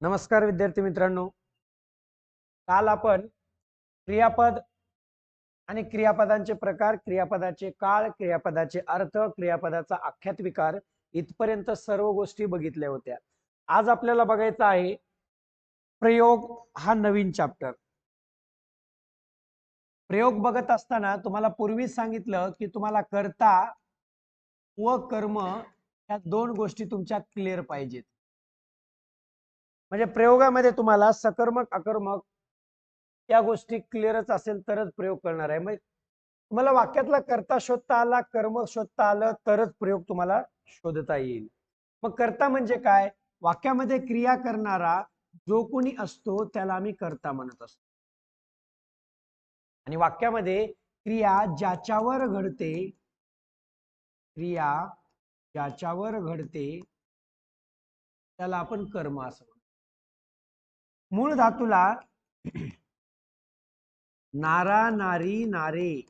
नमस्कार विद्यार्थी मित्रांनो, काल आपण क्रियापद आणि क्रियापदांचे प्रकार, क्रियापदाचे काळ, क्रियापदाचे अर्थ, क्रियापदाचा आख्यात विकार इथपर्यंत सर्व गोष्टी बघितल्या होत्या. आज आपल्याला बघायचा आहे प्रयोग हा नवीन चॅप्टर. प्रयोग बघत असताना तुम्हाला पूर्वीच सांगितलं की तुम्हाला कर्ता व कर्म या दोन गोष्टी तुमच्या क्लिअर पाहिजेत. म्हणजे प्रयोगामध्ये तुम्हाला सकर्मक अकर्मक या गोष्टी क्लिअरच असेल तरच प्रयोग करणार आहे. मग तुम्हाला वाक्यातला कर्ता शोधता आला, कर्म शोधता आलं तरच प्रयोग तुम्हाला शोधता येईल. मग कर्ता म्हणजे काय? वाक्यामध्ये क्रिया करणारा जो कोणी असतो त्याला आम्ही कर्ता म्हणत असतो. आणि वाक्यामध्ये क्रिया ज्याच्यावर घडते, क्रिया ज्याच्यावर घडते त्याला आपण कर्म असं म्हणतो. मूळ धातूला नारा नारी नारे,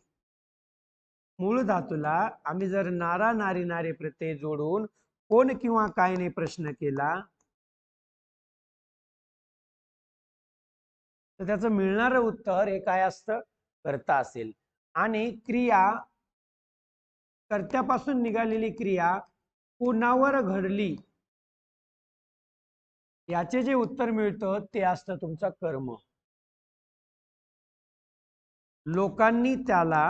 मूळ धातूला आम्ही जर नारा नारी नारे प्रत्यय जोडून कोण किंवा काय ने प्रश्न केला तर त्याचं मिळणारं उत्तर हे काय असतं? कर्ता असेल. आणि क्रिया, कर्त्यापासून निघालेली क्रिया कोणावर घडली याचे जे उत्तर मिळतं ते असतं तुमचं कर्म. लोकांनी त्याला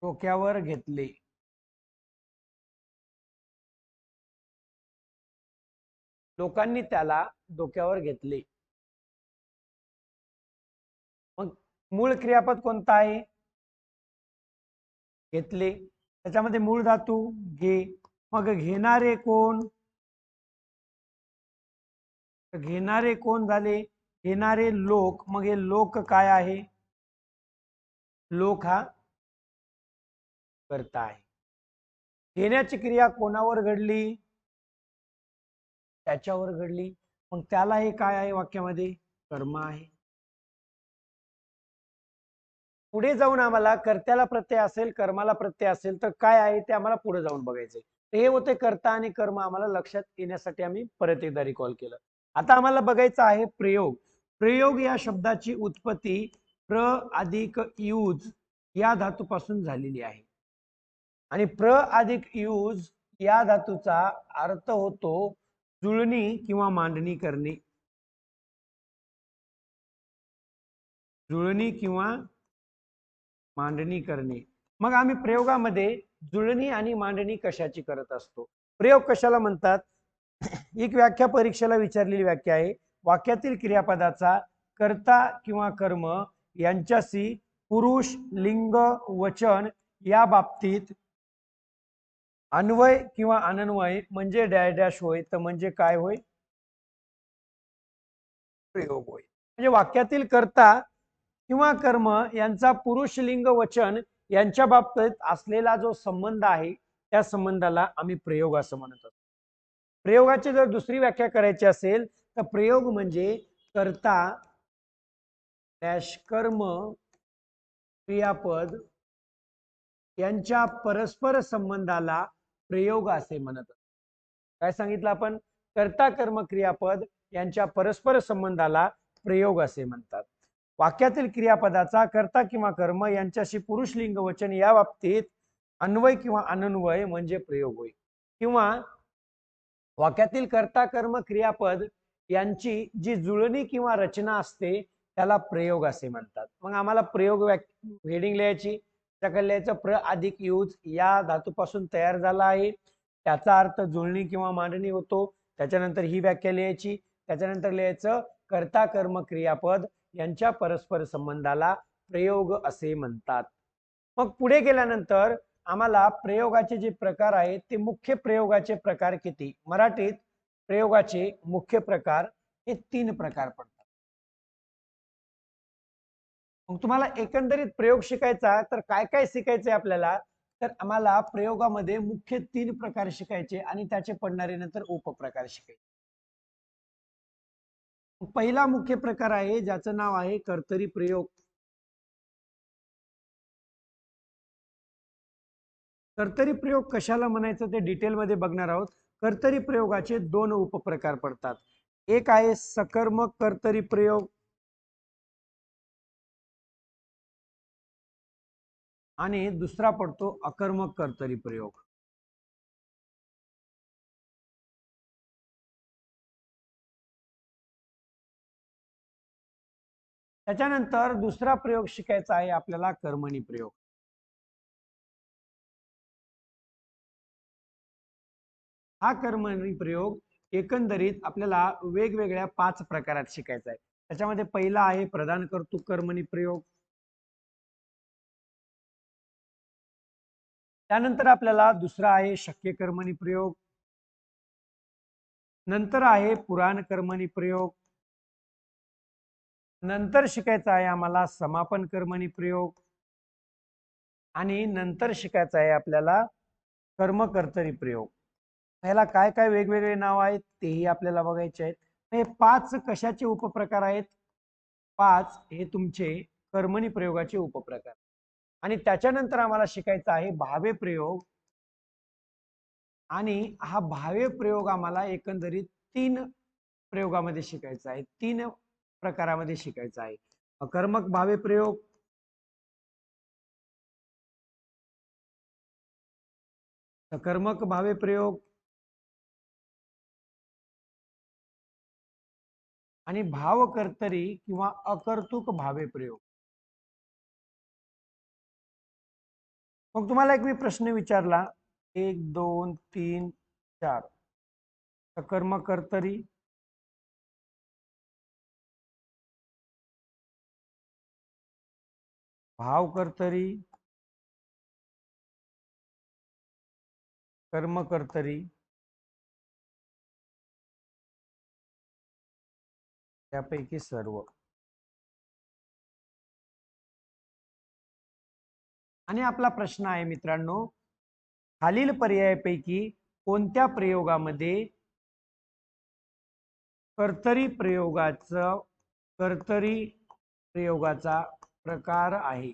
डोक्यावर घेतले. लोकांनी त्याला डोक्यावर घेतले. मग मूळ क्रियापद कोणता आहे? घेतले. त्याच्यामध्ये मूळ धातू घे. मग घेणारे कोण? घेणारे कोण झाले? घेणारे लोक. मग हे लोक काय आहे? लोक हा कर्ता आहे. घेण्याची क्रिया कोणावर घडली? त्याच्यावर घडली. मग त्याला हे काय आहे? वाक्यामध्ये कर्म आहे. पुढे जाऊन आम्हाला कर्त्याला प्रत्यय असेल, कर्माला प्रत्यय असेल तर काय आहे ते आम्हाला पुढे जाऊन बघायचंय. हे होते कर्ता आणि कर्म आम्हाला लक्षात येण्यासाठी आम्ही परत एकदा रिकॉल केलं. आता आम्हाला बघायचं आहे प्रयोग. प्रयोग या शब्दाची उत्पत्ती प्र अधिक यूज या धातूपासून झालेली आहे. आणि प्र अधिक यूज या धातूचा अर्थ होतो जुळणी किंवा मांडणी करणे. जुळणी किंवा मांडणी करणे. मग आम्ही प्रयोगामध्ये जुळणी आणि मांडणी कशाची करत असतो? प्रयोग कशाला म्हणतात? एक व्याख्या परीक्षेला विचारलेली व्याख्या आहे. वाक्यातील क्रियापदाचा कर्ता किंवा कर्म यांच्याशी पुरुष लिंग वचन या बाबतीत अन्वय किंवा अनन्वय म्हणजे डॅश डॅश होय. तर म्हणजे काय होय? प्रयोग होय. म्हणजे वाक्यातील कर्ता किंवा कर्म यांचा पुरुष लिंग वचन यांच्या बाबतीत असलेला जो संबंध आहे त्या संबंधाला आम्ही प्रयोग असं म्हणत असतो. प्रयोगाची जर दुसरी व्याख्या करायची असेल तर प्रयोग म्हणजे कर्ता डॅश कर्म क्रियापद यांच्या परस्पर संबंधाला प्रयोग असे म्हणत. काय सांगितलं आपण? कर्ता कर्म क्रियापद यांच्या परस्पर संबंधाला प्रयोग असे म्हणतात. वाक्यातील क्रियापदाचा कर्ता किंवा कर्म यांच्याशी पुरुष लिंग वचन या बाबतीत अन्वय किंवा अनन्वय म्हणजे प्रयोग होय. किंवा वाक्यातील कर्ता कर्म क्रियापद यांची जी जुळणी किंवा रचना असते त्याला प्रयोग असे म्हणतात. मग आम्हाला प्रयोग हेडिंग लिहायची. त्याकडे लिहायचं प्र अधिक यूज या धातूपासून तयार झाला आहे. त्याचा अर्थ जुळणी किंवा मांडणी होतो. त्याच्यानंतर ही व्याख्या लिहायची. त्याच्यानंतर लिहायचं कर्ता कर्म क्रियापद यांच्या परस्पर संबंधाला प्रयोग असे म्हणतात. मग पुढे गेल्यानंतर आम्हाला प्रयोगाचे जे प्रकार आहेत ते मुख्य प्रयोगाचे प्रकार किती? मराठीत प्रयोगाचे मुख्य प्रकार हे 3 प्रकार पडतात. मग तुम्हाला एकंदरीत प्रयोग शिकायचा तर काय काय शिकायचंय आपल्याला? तर आम्हाला प्रयोगामध्ये मुख्य 3 प्रकार शिकायचे आणि त्याचे पडणारे नंतर उपप्रकार शिकायचे. पहिला मुख्य प्रकार आहे ज्याचं नाव आहे कर्तरी प्रयोग. कर्तरी प्रयोग कशाला म्हणायचं ते डिटेलमध्ये बघणार आहोत. कर्तरी प्रयोगाचे दोन उपप्रकार पडतात. एक आहे सकर्मक कर्तरी प्रयोग आणि दुसरा पडतो अकर्मक कर्तरी प्रयोग. त्याच्यानंतर दुसरा प्रयोग शिकायचा आहे आपल्याला कर्मणी प्रयोग. हा कर्मणी प्रयोग एकंदरीत आपल्याला वेगवेगळ्या 5 प्रकारात शिकायचा आहे. त्याच्यामध्ये पहिला आहे प्रधान कर्तृक कर्मणी प्रयोग. त्यानंतर आपल्याला दुसरा आहे शक्य कर्मणी प्रयोग. नंतर आहे पुराण कर्मणी प्रयोग. नंतर शिकायचा आहे आम्हाला समापन कर्मणी प्रयोग आणि नंतर शिकायचा आहे आपल्याला कर्मकर्तरी प्रयोग. ह्याला काय काय वेगवेगळे नाव आहेत तेही आपल्याला बघायचे आहेत. हे 5 कशाचे उपप्रकार आहेत? 5 हे तुमचे कर्मणी प्रयोगाचे उपप्रकार. आणि त्याच्यानंतर आम्हाला शिकायचा आहे भावे प्रयोग. आणि हा भावे प्रयोग आम्हाला एकंदरीत 3 प्रयोगामध्ये शिकायचा आहे, 3 प्रकारामध्ये शिकायचा आहे. अकर्मक भावे प्रयोग, सकर्मक भावे प्रयोग आणि भावकर्तरी किंवा अकर्तुक भावे प्रयोग. मग तुम्हाला एक मी प्रश्न विचारला, 1 2 3 4 सकर्मक कर्तरी, भावकर्तरी, कर्मकर्तरी, त्यापैकी सर्व. आणि आपला प्रश्न आहे मित्रांनो, खालील पर्यायापैकी कोणत्या प्रयोगामध्ये कर्तरी प्रयोगाचा प्रकार आहे?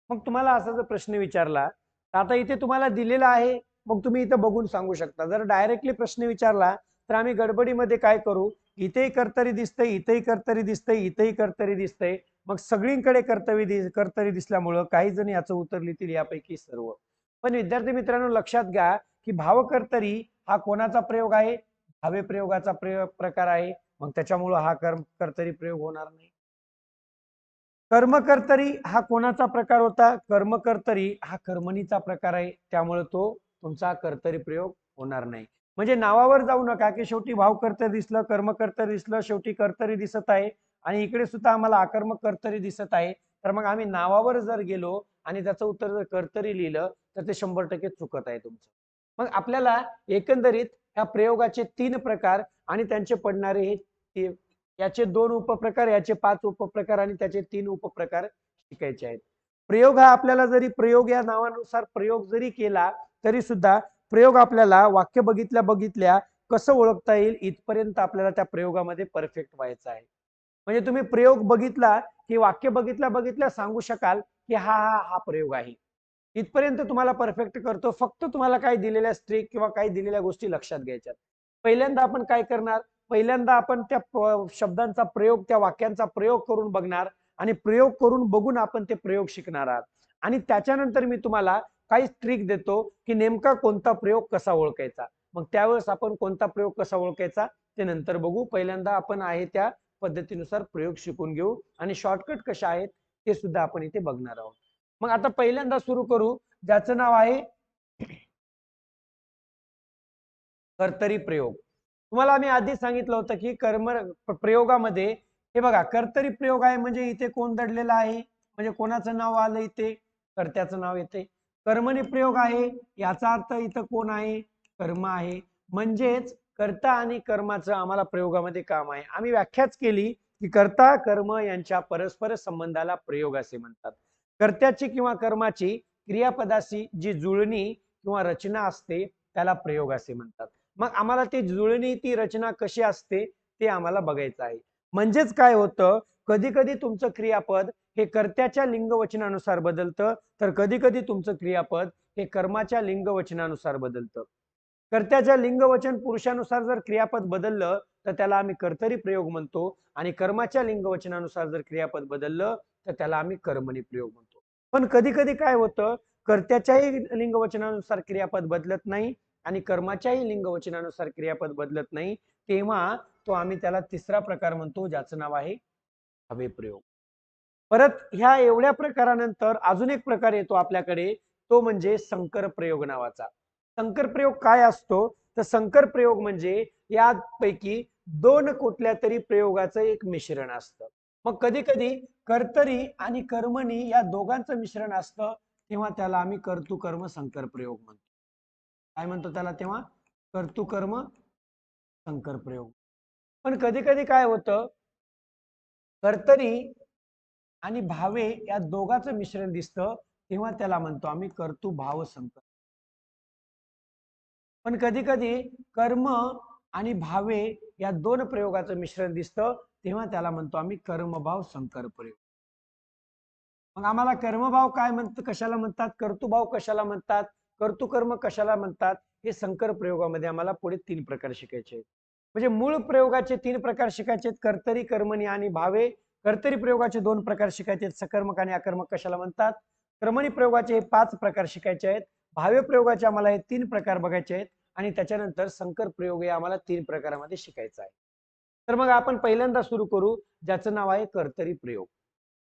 मग तुम्हाला असा जर प्रश्न विचारला तर आता इथे तुम्हाला दिलेला आहे, मग तुम्ही इथे बघून सांगू शकता. जर डायरेक्टली प्रश्न विचारला तर आम्ही गडबडीमध्ये काय करू, इथेही कर्तरी दिसतंय, इथेही कर्तरी दिसतंय, इथेही कर्तरी दिसतंय, मग सगळीकडे कर्तरी दिसल्यामुळं काही जण याचं उत्तर लिहितील यापैकी सर्व. पण विद्यार्थी मित्रांनो लक्षात घ्या की भावकर्तरी हा कोणाचा प्रयोग आहे? भावे प्रयोगाचा प्रकार आहे. मग त्याच्यामुळं हा कर्तरी प्रयोग होणार नाही. कर्मकर्तरी हा कोणाचा प्रकार होता? कर्मकर्तरी हा कर्मणीचा प्रकार आहे, त्यामुळे तो तुमचा कर्तरी प्रयोग होणार नाही. म्हणजे नावावर जाऊ नका की शेवटी भावकर्तरी दिसलं, कर्मकर्तरी दिसलं, शेवटी कर्तरी दिसत आहे आणि इकडे सुद्धा आम्हाला अकर्मक कर्तरी दिसत आहे. तर मग आम्ही नावावर जर गेलो आणि त्याचं उत्तर जर कर्तरी लिहिलं तर ते 100% चुकत आहे तुमचं. मग आपल्याला एकंदरीत या प्रयोगाचे 3 प्रकार आणि त्यांचे पडणारे हे याचे 2 उपप्रकार, याचे 5 उपप्रकार आणि त्याचे 3 उपप्रकार शिकायचे आहेत. प्रयोग हा आपल्याला जरी प्रयोग या नावानुसार प्रयोग जरी केला तरी सुद्धा प्रयोग आपल्याला वाक्य बघितल्या कसं ओळखता येईल इथपर्यंत आपल्याला त्या प्रयोगामध्ये परफेक्ट व्हायचं आहे. म्हणजे तुम्ही प्रयोग बघितला की वाक्य बघितल्या सांगू शकाल की हा हा हा प्रयोग आहे. इथपर्यंत तुम्हाला परफेक्ट करतो. फक्त तुम्हाला काही दिलेल्या स्ट्रिक किंवा काही दिलेल्या गोष्टी लक्षात घ्यायच्यात. पहिल्यांदा आपण काय करणार, पहिल्यांदा आपण त्या शब्दांचा प्रयोग, त्या वाक्यांचा प्रयोग करून बघणार आणि प्रयोग करून बघून आपण ते प्रयोग शिकणार आहात. आणि त्याच्यानंतर मी तुम्हाला काही ट्रिक देतो की नेमका कोणता प्रयोग कसा ओळखायचा. मग त्यावेळेस आपण कोणता प्रयोग कसा ओळखायचा ते नंतर बघू. पहिल्यांदा आपण आहे त्या पद्धतीनुसार प्रयोग शिकून घेऊ आणि शॉर्टकट कशा आहेत ते सुद्धा आपण इथे बघणार आहोत. मग आता पहिल्यांदा सुरू करू, ज्याचं नाव आहे कर्तरी प्रयोग. तुम्हाला आम्ही आधी सांगितलं होतं की प्रयोगामध्ये हे बघा कर्तरी प्रयोग आहे म्हणजे इथे कोण दडलेला आहे, म्हणजे कोणाचं नाव आलं इथे, कर्त्याचं नाव येते. कर्मणी प्रयोग आहे याचा अर्थ इथं कोण आहे, कर्म आहे. म्हणजेच कर्ता आणि कर्माचं आम्हाला प्रयोगामध्ये काम आहे. आम्ही व्याख्याच केली की कर्ता कर्म यांच्या परस्पर संबंधाला प्रयोग असे म्हणतात. कर्त्याची किंवा कर्माची क्रियापदाशी जी जुळणी किंवा रचना असते त्याला प्रयोग असे म्हणतात. मग आम्हाला ती जुळणी, ती रचना कशी असते ते आम्हाला बघायचं आहे. म्हणजेच काय होतं, कधी कधी तुमचं क्रियापद हे कर्त्याच्या लिंगवचनानुसार बदलतं, तर कधी कधी तुमचं क्रियापद हे कर्माच्या लिंगवचनानुसार बदलतं. कर्त्याच्या लिंगवचन पुरुषानुसार जर क्रियापद बदललं तर त्याला आम्ही कर्तरी प्रयोग म्हणतो, आणि कर्माच्या लिंगवचनानुसार जर क्रियापद बदललं तर त्याला आम्ही कर्मणी प्रयोग म्हणतो. पण कधी कधी काय होतं, कर्त्याच्याही लिंगवचनानुसार क्रियापद बदलत नाही आणि कर्माच्याही लिंगवचनानुसार क्रियापद बदलत नाही, तेव्हा तो आम्ही त्याला तिसरा प्रकार म्हणतो, ज्याचं नाव आहे हवे प्रयोग. परत ह्या एवढ्या प्रकारानंतर अजून एक प्रकार येतो आपल्याकडे, तो म्हणजे संकर प्रयोग नावाचा. संकर प्रयोग काय असतो, तर संकर प्रयोग म्हणजे यापैकी दोन कुठल्या तरी प्रयोगाचं एक मिश्रण असतं. मग कधी कधी कर्तरी आणि कर्मणी या दोघांचं मिश्रण असतं, तेव्हा त्याला आम्ही कर्तुकर्म संकर प्रयोग म्हणतो. काय म्हणतो त्याला तेव्हा? कर्तुकर्म संकर प्रयोग. पण कधी कधी काय होतं, कर्तरी आणि भावे या दोघांचं मिश्रण दिसतं, तेव्हा त्याला म्हणतो आम्ही कर्तुभाव संकर. पण कधी कधी कर्म आणि भावे या दोन प्रयोगाचं मिश्रण दिसतं, तेव्हा त्याला म्हणतो आम्ही कर्मभाव संकर प्रयोग. मग आम्हाला कर्मभाव काय म्हणतात, कशाला म्हणतात, कर्तुभाव कशाला म्हणतात, कर्तुकर्म कशाला म्हणतात, हे संकर प्रयोगामध्ये आम्हाला पुढे 3 प्रकार शिकायचे आहेत. म्हणजे मूळ प्रयोगाचे 3 प्रकार शिकायचे आहेत, कर्तरी, कर्मणी आणि भावे. कर्तरी प्रयोगाचे 2 प्रकार शिकायचे आहेत, सकर्मक आणि अकर्मक कशाला म्हणतात. कर्मणी प्रयोगाचे हे 5 प्रकार शिकायचे आहेत. भावे प्रयोगाचे आम्हाला हे 3 प्रकार बघायचे आहेत, आणि त्याच्यानंतर संकर प्रयोग हे आम्हाला 3 प्रकारामध्ये शिकायचं आहे. तर मग आपण पहिल्यांदा सुरू करू, ज्याचं नाव आहे कर्तरी प्रयोग.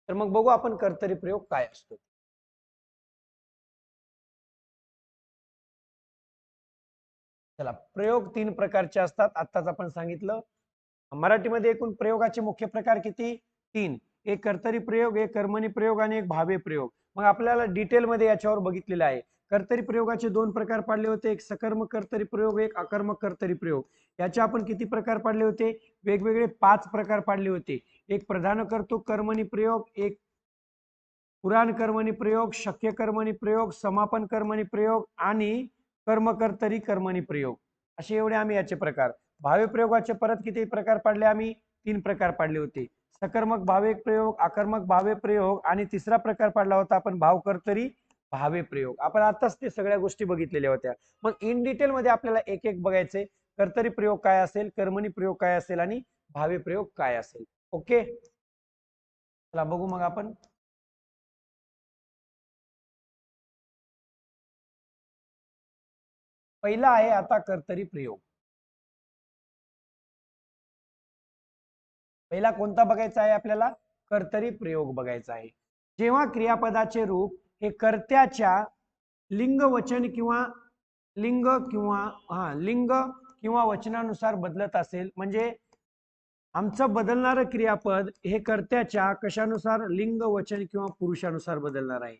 तर मग बघू आपण कर्तरी प्रयोग काय असतो. चला, प्रयोग 3 प्रकारचे असतात, आत्ताच आपण सांगितलं. मराठीमध्ये एकूण प्रयोगाचे मुख्य प्रकार किती? 3. एक कर्तरी प्रयोग, एक कर्मणी प्रयोग आणि एक भावे प्रयोग. मग आपल्याला डिटेलमध्ये याच्यावर बघितलेलं आहे. कर्तरी प्रयोगाचे 2 प्रकार पाडले होते, एक सकर्मक कर्तरी प्रयोग, एक अकर्मक कर्तरी प्रयोग. याचे आपण किती प्रकार पाडले होते? वेगवेगळे 5 प्रकार पाडले होते. एक प्रधान कर्तृक कर्मणी प्रयोग, एक पुराण कर्मणी प्रयोग, शक्य कर्मणी प्रयोग, समापन कर्मणी प्रयोग आणि कर्मकर्तरी कर्मणी प्रयोग, असे एवढे आम्ही याचे प्रकार. भावे प्रयोगाचे परत किती प्रकार पाडले आम्ही? 3 प्रकार पाडले होते. सकर्मक भावे प्रयोग, आकर्मक भावे प्रयोग आणि तिसरा प्रकार पाडला होता आपण भावकर्तरी भावे प्रयोग. आपण आताच ते सगळ्या गोष्टी बघितलेल्या होत्या. मग इन डिटेल मध्ये आपल्याला एक एक बघायचे, कर्तरी प्रयोग काय असेल, कर्मणी प्रयोग काय असेल आणि भावे प्रयोग काय असेल. ओके, चला बघू मग आपण. पहिला आहे आता कर्तरी प्रयोग. पहिला कोणता बघायचा आहे आपल्याला? कर्तरी प्रयोग बघायचा आहे. जेव्हा क्रियापदाचे रूप हे कर्त्याच्या लिंग वचन किंवा लिंग किंवा वचनानुसार बदलत असेल, म्हणजे आमचं बदलणारं क्रियापद हे कर्त्याच्या कशानुसार? लिंग वचन किंवा पुरुषानुसार बदलणार आहे.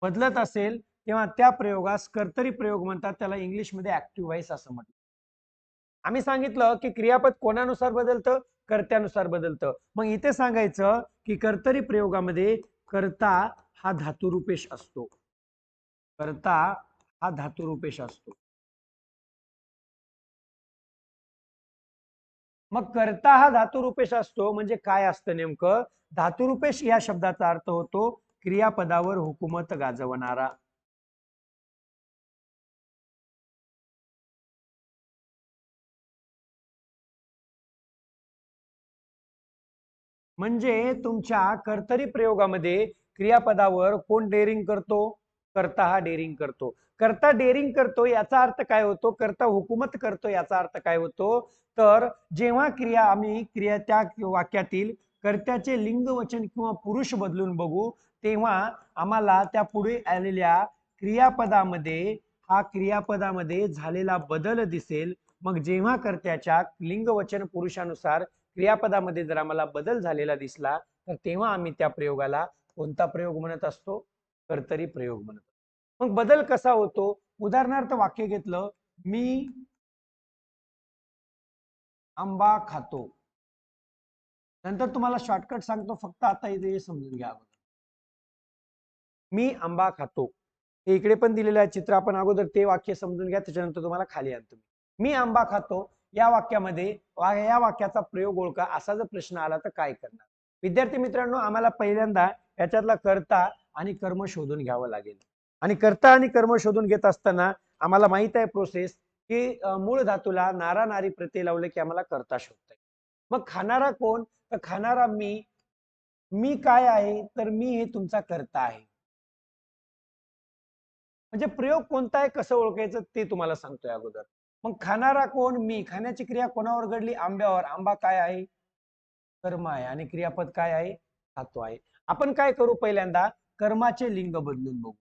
बदलत असेल तेव्हा त्या प्रयोगास कर्तरी प्रयोग म्हणतात. त्याला इंग्लिशमध्ये ऍक्टिव्ह व्हॉइस असं म्हणतात. आम्ही सांगितलं की क्रियापद कोणानुसार बदलतं? कर्त्यानुसार बदलतं. मग इथे सांगायचं की कर्तरी प्रयोगामध्ये कर्ता हा धातुरूपेश असतो. कर्ता हा धातुरूपेश असतो. मग कर्ता हा धातुरूपेश असतो म्हणजे काय असतं नेमकं? धातुरूपेश या शब्दाचा अर्थ होतो क्रियापदावर हुकूमत गाजवणारा. म्हणजे तुमच्या कर्तरी प्रयोगामध्ये क्रियापदावर कोण डेअरिंग करतो? कर्ता हा डेअरिंग करतो. कर्ता डेअरिंग करतो याचा अर्थ काय होतो? कर्ता हुकूमत करतो याचा अर्थ काय होतो? तर जेव्हा क्रिया त्या वाक्यातील कर्त्याचे लिंग वचन किंवा पुरुष बदलून बघू, तेव्हा आम्हाला त्या पुढे आलेल्या क्रियापदामध्ये झालेला बदल दिसेल. मग जेव्हा कर्त्याच्या लिंग वचन पुरुषानुसार क्रियापदामध्ये जर आम्हाला बदल झालेला दिसला, तर तेव्हा आम्ही त्या प्रयोगाला कोणता प्रयोग म्हणत असतो? कर्तरी प्रयोग म्हणत. मग बदल कसा होतो? उदाहरणार्थ वाक्य घेतलं, मी आंबा खातो. नंतर तुम्हाला शॉर्टकट सांगतो, फक्त आता इथे समजून घ्या. मी आंबा खातो, हे इकडे पण दिलेलं आहे चित्र. आपण अगोदर ते वाक्य समजून घ्या, त्याच्यानंतर तुम्हाला खाली आणतो. मी आंबा खातो या वाक्यामध्ये या वाक्याचा प्रयोग ओळखा असा जर प्रश्न आला तर काय करणार? विद्यार्थी मित्रांनो, आम्हाला पहिल्यांदा याच्यातला कर्ता आणि कर्म शोधून घ्यावं लागेल. आणि कर्ता आणि कर्म शोधून घेत असताना आम्हाला माहित आहे प्रोसेस की मूळ धातूला नारा नारी प्रत्यय लावले की आम्हाला कर्ता शोधता येईल. मग खाणारा कोण? तर खाणारा मी. मी काय आहे? तर मी हे तुमचा कर्ता आहे. म्हणजे प्रयोग कोणता आहे कसं ओळखायचं ते तुम्हाला सांगतोय अगोदर. मग खाणारा कोण? मी. खाण्याची क्रिया कोणावर घडली? आंब्यावर. आंबा काय आहे? कर्म आहे. आणि क्रियापद काय आहे? खातो आहे. आपण काय करू? पहिल्यांदा कर्माचे लिंग बदलून बघू.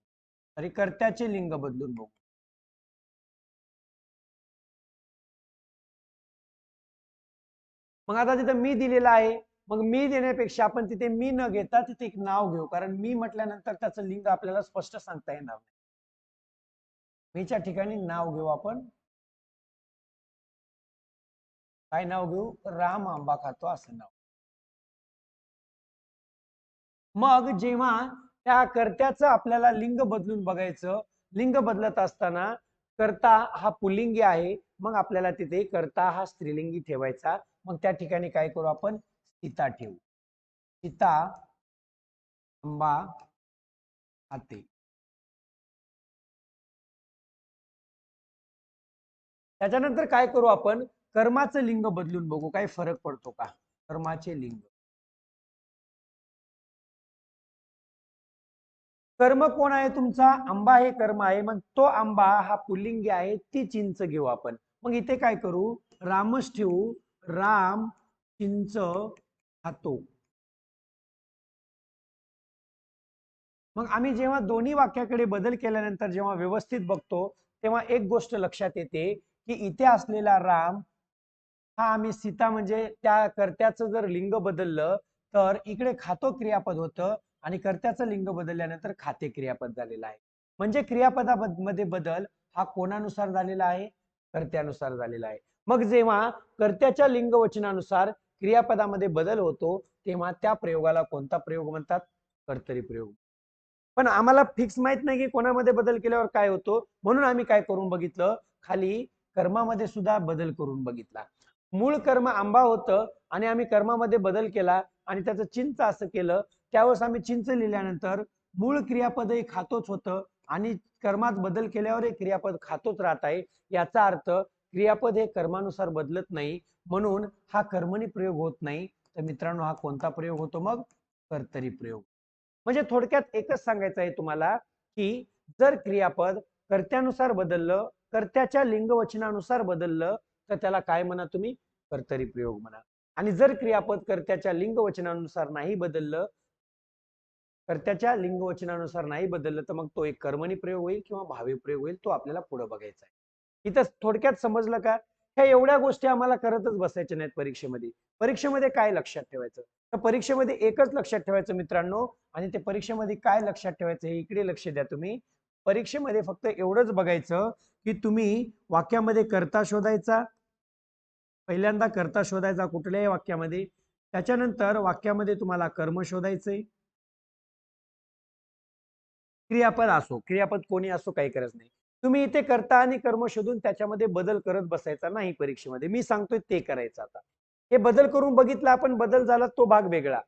आणि कर्त्याचे लिंग बदलून बघू. मग आता तिथे मी दिलेला आहे. मग मी देण्यापेक्षा आपण तिथे मी न घेता तिथे एक नाव घेऊ, कारण मी म्हटल्यानंतर त्याचं लिंग आपल्याला स्पष्ट सांगता येणार नाही. मीच्या ठिकाणी नाव घेऊ आपण. काय नाव घेऊ? राम आंबा खातो असं नाव. मग जेव्हा त्या कर्त्याचं आपल्याला लिंग बदलून बघायचं, लिंग बदलत असताना कर्ता हा पुल्लिंगी आहे, मग आपल्याला तिथे कर्ता हा स्त्रीलिंगी ठेवायचा. मग त्या ठिकाणी काय करू आपण? सीता ठेवू. सीता आंबा खाते. त्याच्यानंतर काय करू आपण? कर्माचं लिंग बदलून बघू, काही फरक पडतो का? कर्माचे लिंग. कर्म कोण आहे तुमचा? आंबा हे कर्म आहे. मग तो आंबा हा पुल्लिंगी आहे, ती चिंच घेऊ आपण. मग इथे काय करू? रामच ठेवू. राम चिंच खातो. मग आम्ही जेव्हा दोन्ही वाक्याकडे बदल केल्यानंतर जेव्हा व्यवस्थित बघतो तेव्हा एक गोष्ट लक्षात येते की इथे असलेला राम हा आम्ही सीता म्हणजे त्या कर्त्याचं जर लिंग बदललं तर इकडे खातो क्रियापद होतं आणि कर्त्याचं लिंग बदलल्यानंतर खाते क्रियापद झालेलं आहे. म्हणजे क्रियापदामध्ये बदल हा कोणानुसार झालेला आहे? कर्त्यानुसार झालेला आहे. मग जेव्हा कर्त्याच्या लिंग वचनानुसार क्रियापदामध्ये बदल होतो तेव्हा त्या प्रयोगाला कोणता प्रयोग म्हणतात? कर्तरी प्रयोग. पण आम्हाला फिक्स माहित नाही की कोणामध्ये बदल केल्यावर काय होतो, म्हणून आम्ही काय करून बघितलं, खाली कर्मामध्ये सुद्धा बदल करून बघितला. मूळ कर्म आंबा होतं आणि आम्ही कर्मामध्ये बदल केला आणि त्याचं चिंच असं केलं. त्यावेळेस आम्ही चिंच लिहिल्यानंतर मूळ क्रियापदही खातोच होतं आणि कर्मात बदल केल्यावर क्रियापद खातोच राहत आहे. याचा अर्थ क्रियापद हे कर्मानुसार बदलत नाही, म्हणून हा कर्मणी प्रयोग होत नाही. तर मित्रांनो, हा कोणता प्रयोग होतो? मग कर्तरी प्रयोग. म्हणजे थोडक्यात एकच सांगायचं आहे तुम्हाला की जर क्रियापद कर्त्यानुसार बदललं, कर्त्याच्या लिंगवचनानुसार बदललं तर त्याला काय म्हणा तुम्ही? कर्तरी प्रयोग म्हणा. आणि जर क्रियापद कर्त्याच्या लिंगवचनानुसार नाही बदललं, कर्त्याच्या लिंगवचनानुसार नाही बदललं तर मग तो एक कर्मणी प्रयोग होईल किंवा भावी प्रयोग होईल. तो आपल्याला पुढे बघायचा आहे. इथं थोडक्यात समजलं का? ह्या एवढ्या गोष्टी आम्हाला करतच बसायच्या नाहीत परीक्षेमध्ये. परीक्षेमध्ये काय लक्षात ठेवायचं? तर परीक्षेमध्ये एकच लक्षात ठेवायचं मित्रांनो, आणि ते परीक्षेमध्ये काय लक्षात ठेवायचं हे इकडे लक्ष द्या तुम्ही. परीक्षेमध्ये फक्त एवढंच बघायचं की तुम्ही वाक्यामध्ये कर्ता शोधायचा. पहिल्यांदा कर्ता शोधायचा कुठल्याही वाक्यामध्ये. त्याच्यानंतर वाक्यामध्ये तुम्हाला कर्म शोधायचंय. क्रियापद असो, क्रियापद कोणी असो, काही गरज नाही. तुम्ही इथे कर्ता आणि कर्म शोधून त्याच्यामध्ये बदल करत बसायचा नाही परीक्षेमध्ये. मी सांगतोय ते करायचं. आता हे बदल करून बघितलं आपण, बदल झाला तो भाग वेगळा.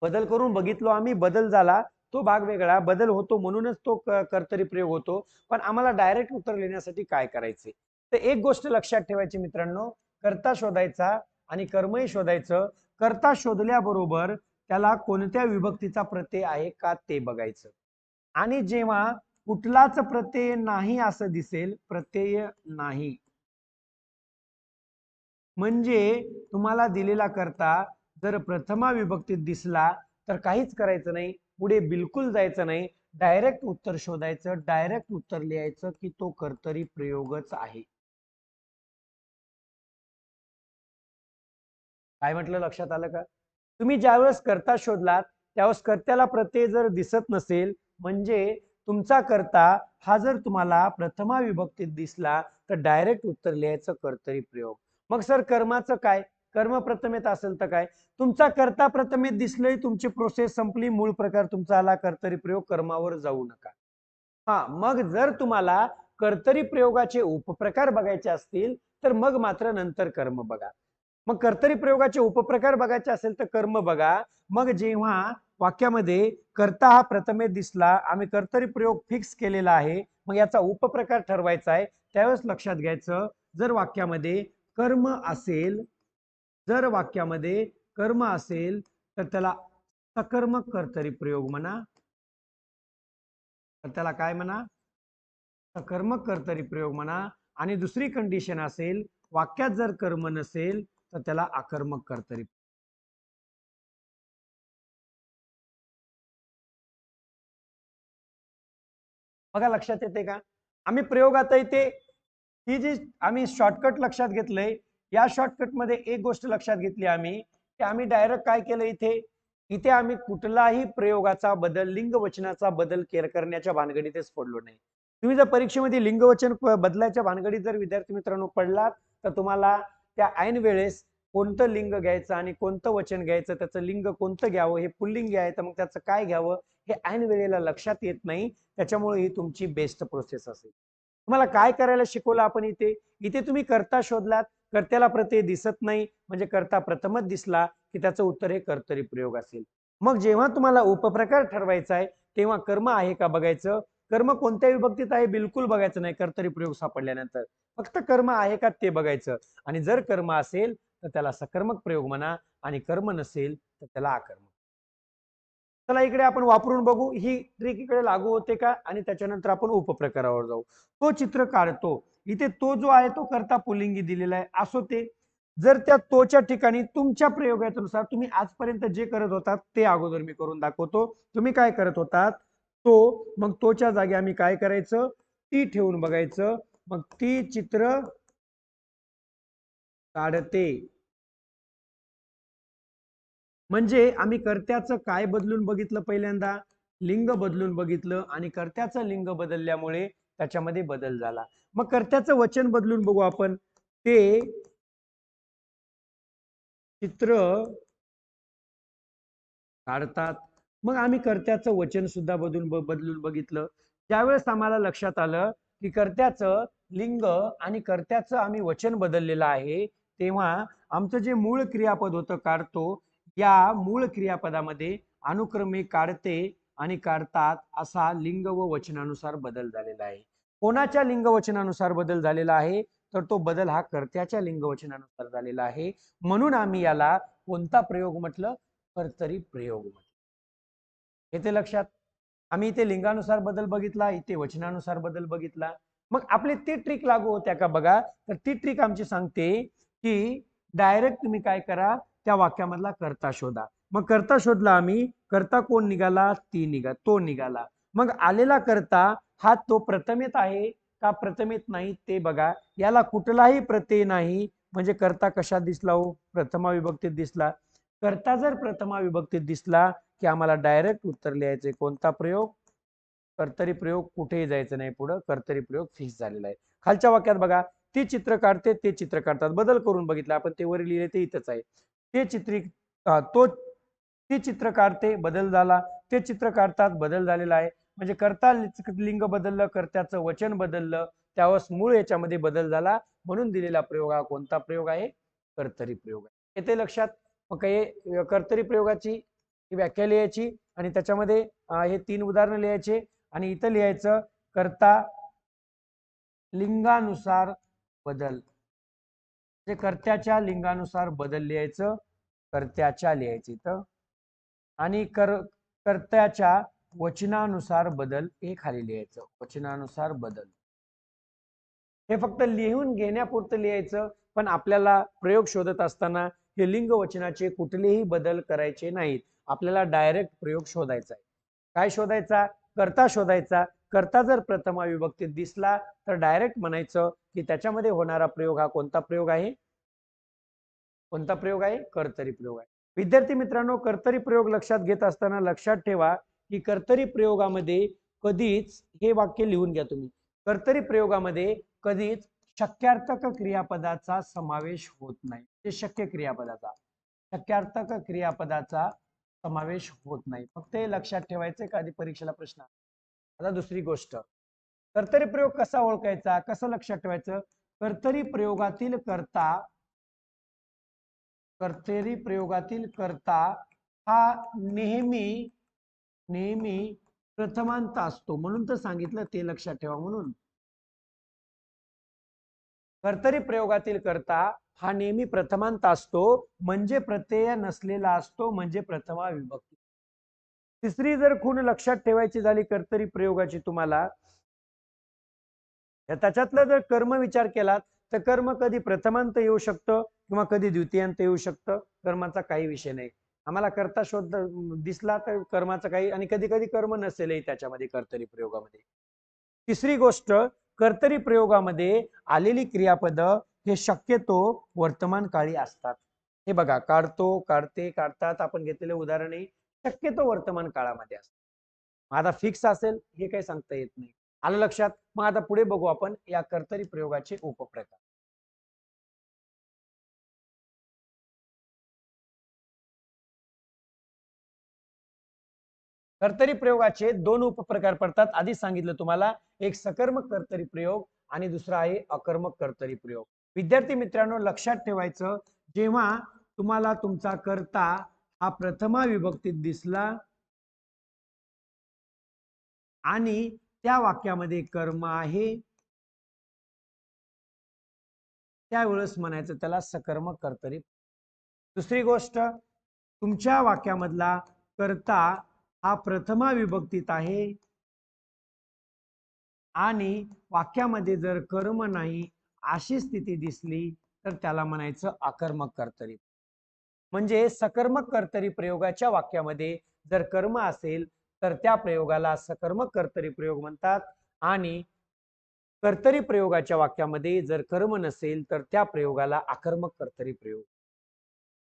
बदल करून बघितलो आम्ही, बदल झाला तो भाग वेगळा. बदल होतो म्हणूनच तो कर्तरी प्रयोग होतो. पण आम्हाला डायरेक्ट उत्तर लिहिण्यासाठी काय करायचे? तर एक गोष्ट लक्षात ठेवायची मित्रांनो, कर्ता शोधायचा आणि कर्मही शोधायचं. कर्ता शोधल्याबरोबर त्याला कोणत्या विभक्तीचा प्रत्यय आहे का ते बघायचं. आणि जेव्हा कुठलाच प्रत्यय नाही असं दिसेल, प्रत्यय नाही म्हणजे तुम्हाला दिलेला कर्ता जर प्रथमा विभक्तीत दिसला तर काहीच करायचं नाही, पुढे बिलकुल जायचं नाही, डायरेक्ट उत्तर शोधायचं, डायरेक्ट उत्तर लिहायचं की तो कर्तरी प्रयोगच आहे. काय म्हटलं, लक्षात आलं का? तुम्ही ज्यावेळेस कर्ता शोधलात त्यावेळेस कर्त्याला प्रत्यय जर दिसत नसेल म्हणजे तुमचा कर्ता हा जर तुम्हाला प्रथमा विभक्तीत दिसला तर डायरेक्ट उत्तर लिहायचं कर्तरी प्रयोग. मग सर कर्माचं काय? कर्म प्रथमेत असेल तर काय? तुमचा कर्ता प्रथमेत दिसलंय, तुमची प्रोसेस संपली, मूळ प्रकार तुमचा आला कर्तरी प्रयोग, कर्मावर जाऊ नका. हा, मग जर तुम्हाला कर्तरी प्रयोगाचे उपप्रकार बघायचे असतील तर मग मात्र नंतर कर्म बघा. मग कर्तरी प्रयोगाचे उपप्रकार बघायचे असेल तर कर्म बघा. मग जेव्हा वाक्यामध्ये कर्ता हा प्रथमेत दिसला, आम्ही कर्तरी प्रयोग फिक्स केलेला आहे, मग याचा उपप्रकार ठरवायचा आहे, त्यावेळेस लक्षात घ्यायचं जर वाक्यामध्ये कर्म असेल, जर वाक्यामध्ये कर्म असेल तर त्याला सकर्मक कर्तरी प्रयोग म्हणा. तर त्याला काय म्हणा? सकर्मक कर्तरी प्रयोग म्हणा. आणि दुसरी कंडिशन असेल वाक्यात जर कर्म नसेल तर त्याला आकर्मक कर्तरी. बघा लक्षात येते का? आम्ही प्रयोगात इथे ही जी आम्ही शॉर्टकट लक्षात घेतलंय, या शॉर्टकट मध्ये एक गोष्ट लक्षात घेतली आम्ही की आम्ही डायरेक्ट काय केलं इथे, इथे आम्ही कुठलाही प्रयोगाचा बदल लिंग वचनाचा बदल करण्याच्या भानगडीतच पडलो नाही. तुम्ही जर परीक्षेमध्ये लिंग वचन बदलायच्या भानगडीत जर विद्यार्थी मित्रांनो पडलात तर तुम्हाला त्या ऐन वेळेस कोणतं लिंग घ्यायचं आणि कोणतं वचन घ्यायचं, त्याचं लिंग कोणतं घ्यावं, हे पुल्लिंग आहे तर मग त्याचं काय घ्यावं हे ऐन वेळेला लक्षात येत नाही. त्याच्यामुळे ही तुमची बेस्ट प्रोसेस असेल. तुम्हाला काय करायला शिकवलं आपण इथे, इथे तुम्ही कर्ता शोधलात, कर्त्याला प्रत्यय दिसत नाही म्हणजे कर्ता प्रथमच दिसला की त्याचं उत्तर हे कर्तरी प्रयोग असेल. मग जेव्हा तुम्हाला उपप्रकार ठरवायचा आहे तेव्हा कर्म आहे का बघायचं. कर्म कोणत्या विभक्तीत आहे बिलकुल बघायचं नाही कर्तरी प्रयोग सापडल्यानंतर, फक्त कर्म आहे का ते बघायचं. आणि जर कर्म असेल तर त्याला सकर्मक प्रयोग म्हणा आणि कर्म नसेल तर त्याला आकर्मक. चला इकडे आपण वापरून बघू ही ट्रिक इकडे लागू होते का आणि त्याच्यानंतर आपण उपप्रकारावर जाऊ. तो चित्र काढतो, इथे तो जो आहे तो कर्ता पुल्लिंगी दिलेला आहे असो ते. जर त्या तोच्या ठिकाणी तुमच्या प्रयोगानुसार तुम्ही आजपर्यंत जे करत होतात ते अगोदर मी करून दाखवतो. तुम्ही काय करत होतात तो, मग तोच्या जागी आम्ही काय करायचं ती ठेवून बघायचं. मग ती चित्र काढते म्हणजे आम्ही कर्त्याचं काय बदलून बघितलं, पहिल्यांदा लिंग बदलून बघितलं आणि कर्त्याचं लिंग बदलल्यामुळे त्याच्यामध्ये बदल झाला. मग कर्त्याचं वचन बदलून बघू आपण. ते चित्र काढतात. मग आम्ही कर्त्याचं वचन सुद्धा बदलून बघितलं. ज्यावेळेस आम्हाला लक्षात आलं की कर्त्याचं लिंग आणि कर्त्याचं आम्ही वचन बदललेलं आहे तेव्हा आमचं जे मूळ क्रियापद होतं काढतो, या मूळ क्रियापदामध्ये अनुक्रमे काढते आणि काढतात असा लिंग व वचनानुसार बदल झालेला आहे. कोणाच्या लिंग वचनानुसार बदल झालेला आहे तर तो बदल हा कर्त्याच्या लिंग वचनानुसार झालेला आहे. म्हणून आम्ही याला कोणता प्रयोग म्हटलं, कर्तरी प्रयोग म्हटलं. येते लक्षात. आम्ही इथे लिंगानुसार बदल बघितला, इथे वचनानुसार बदल बघितला. मग आपली ती ट्रिक लागू होत्या का बघा. तर ती ट्रिक आमची सांगते की डायरेक्ट तुम्ही काय करा त्या वाक्यामधला कर्ता शोधा. मग कर्ता शोधला आम्ही, कर्ता कोण निघाला, तो निघाला. मग आलेला कर्ता हा तो प्रथमेत आहे का प्रथमेत नाही ते बघा. याला कुठलाही प्रत्यय नाही म्हणजे कर्ता कशात दिसला हो, प्रथमा विभक्तीत दिसला. कर्ता जर प्रथमा विभक्तीत दिसला की आम्हाला डायरेक्ट उत्तर लिहायचे कोणता प्रयोग, कर्तरी प्रयोग. कुठेही जायचं नाही पुढे, कर्तरी प्रयोग फिक्स झालेला आहे. खालच्या वाक्यात बघा, ती चित्र काढते ते चित्र काढतात, बदल करून बघितला आपण, ते वर लिहिले ते इथंच आहे. ते चित्री तो ती चित्र काढते बदल झाला, ते चित्र काढतात बदल झालेला आहे. म्हणजे कर्ता लिंग बदललं, कर्त्याचं वचन बदललं, त्यावेळेस मूळ याच्यामध्ये बदल झाला. म्हणून दिलेला प्रयोग हा कोणता प्रयोग आहे, कर्तरी प्रयोग आहे. येते लक्षात. मग काही कर्तरी प्रयोगाची व्याख्या लिहायची आणि त्याच्यामध्ये हे 3 उदाहरणं लिहायचे आणि इथं लिहायचं कर्ता लिंगानुसार बदल, म्हणजे कर्त्याच्या लिंगानुसार बदल लिहायचं, कर्त्याच्या लिहायचं इथं. आणि कर्त्याच्या वचनानुसार बदल हे खाली लिहायचं, वचनानुसार बदल. हे फक्त लिहून घेण्यापुरतं लिहायचं, पण आपल्याला प्रयोग शोधत असताना हे लिंग वचनाचे कुठलेही बदल करायचे नाहीत. आपल्याला डायरेक्ट प्रयोग शोधायचा आहे. काय शोधायचा, कर्ता शोधायचा. कर्ता जर प्रथमा विभक्तीत दिसला तर डायरेक्ट म्हणायचं की त्याच्यामध्ये होणारा प्रयोग हा कोणता प्रयोग आहे, कोणता प्रयोग आहे, कर्तरी प्रयोग आहे. विद्यार्थी मित्रांनो, कर्तरी प्रयोग लक्षात घेत असताना लक्षात ठेवा की कर्तरी प्रयोगामध्ये कधीच, हे वाक्य लिहून घ्या तुम्ही, कर्तरी प्रयोगामध्ये कधीच शक्यार्थक क्रियापदाचा समावेश होत नाही. ते शक्य क्रियापदाचा, शक्यार्थक क्रियापदाचा समावेश होत नाही. फक्त हे लक्षात ठेवायचं, एखादी परीक्षेला प्रश्न. आता दुसरी गोष्ट, कर्तरी प्रयोग कसा ओळखायचा, कसं लक्षात ठेवायचं. कर्तरी प्रयोगातील कर्ता हा नेहमी प्रथमांत असतो, म्हणून तर सांगितलं ते लक्षात ठेवा. म्हणून कर्तरी प्रयोगातील कर्ता हा नेहमी प्रथमांत असतो, म्हणजे प्रत्यय नसलेला असतो, म्हणजे प्रथमा विभक्ती. तिसरी जर खूण लक्षात ठेवायची झाली कर्तरी प्रयोगाची तुम्हाला, त्याच्यातलं जर कर्म विचार केलात तर कर्म कधी प्रथमांत येऊ शकतं किंवा कधी द्वितीयांत येऊ शकतं. कर्माचा काही विषय नाही. आम्हाला कर्ता शोध दिसला तर कर्माचा काही, आणि कधी कधी कर्म नसेलही त्याच्यामध्ये कर्तरी प्रयोगामध्ये. तिसरी गोष्ट, कर्तरी प्रयोगामध्ये आलेली क्रियापद हे शक्यतो वर्तमान काळी असतात. हे बघा, काढतो, काढते, काढतात आपण घेतलेले उदाहरणे शक्यतो वर्तमान काळामध्ये असतात. आता फिक्स असेल हे काही सांगता येत नाही. आलं लक्षात? मग आता पुढे बघू आपण या कर्तरी प्रयोगाचे उपप्रकार. कर्तरी प्रयोगाचे दोन उपप्रकार पडतात. आधी सांगितलं तुम्हाला, एक सकर्मक कर्तरी प्रयोग आणि दुसरा आहे अकर्मक कर्तरी प्रयोग. विद्यार्थी मित्रांनो, लक्षात ठेवायचं, जेव्हा तुम्हाला तुमचा कर्ता हा प्रथमा विभक्तीत दिसला आणि त्या वाक्यामध्ये कर्म आहे, त्यावेळेस म्हणायचं त्याला सकर्मक कर्तरी. दुसरी गोष्ट, तुमच्या वाक्यामधला कर्ता हा प्रथमा विभक्तीत आहे आणि वाक्यामध्ये जर कर्म नाही अशी स्थिती दिसली तर त्याला म्हणायचं अकर्मक कर्तरी. म्हणजे सकर्मक कर्तरी प्रयोगाच्या वाक्यामध्ये जर कर्म असेल तर त्या प्रयोगाला सकर्मक कर्तरी प्रयोग म्हणतात, आणि कर्तरी प्रयोगाच्या वाक्यामध्ये जर कर्म नसेल तर त्या प्रयोगाला अकर्मक कर्तरी प्रयोग.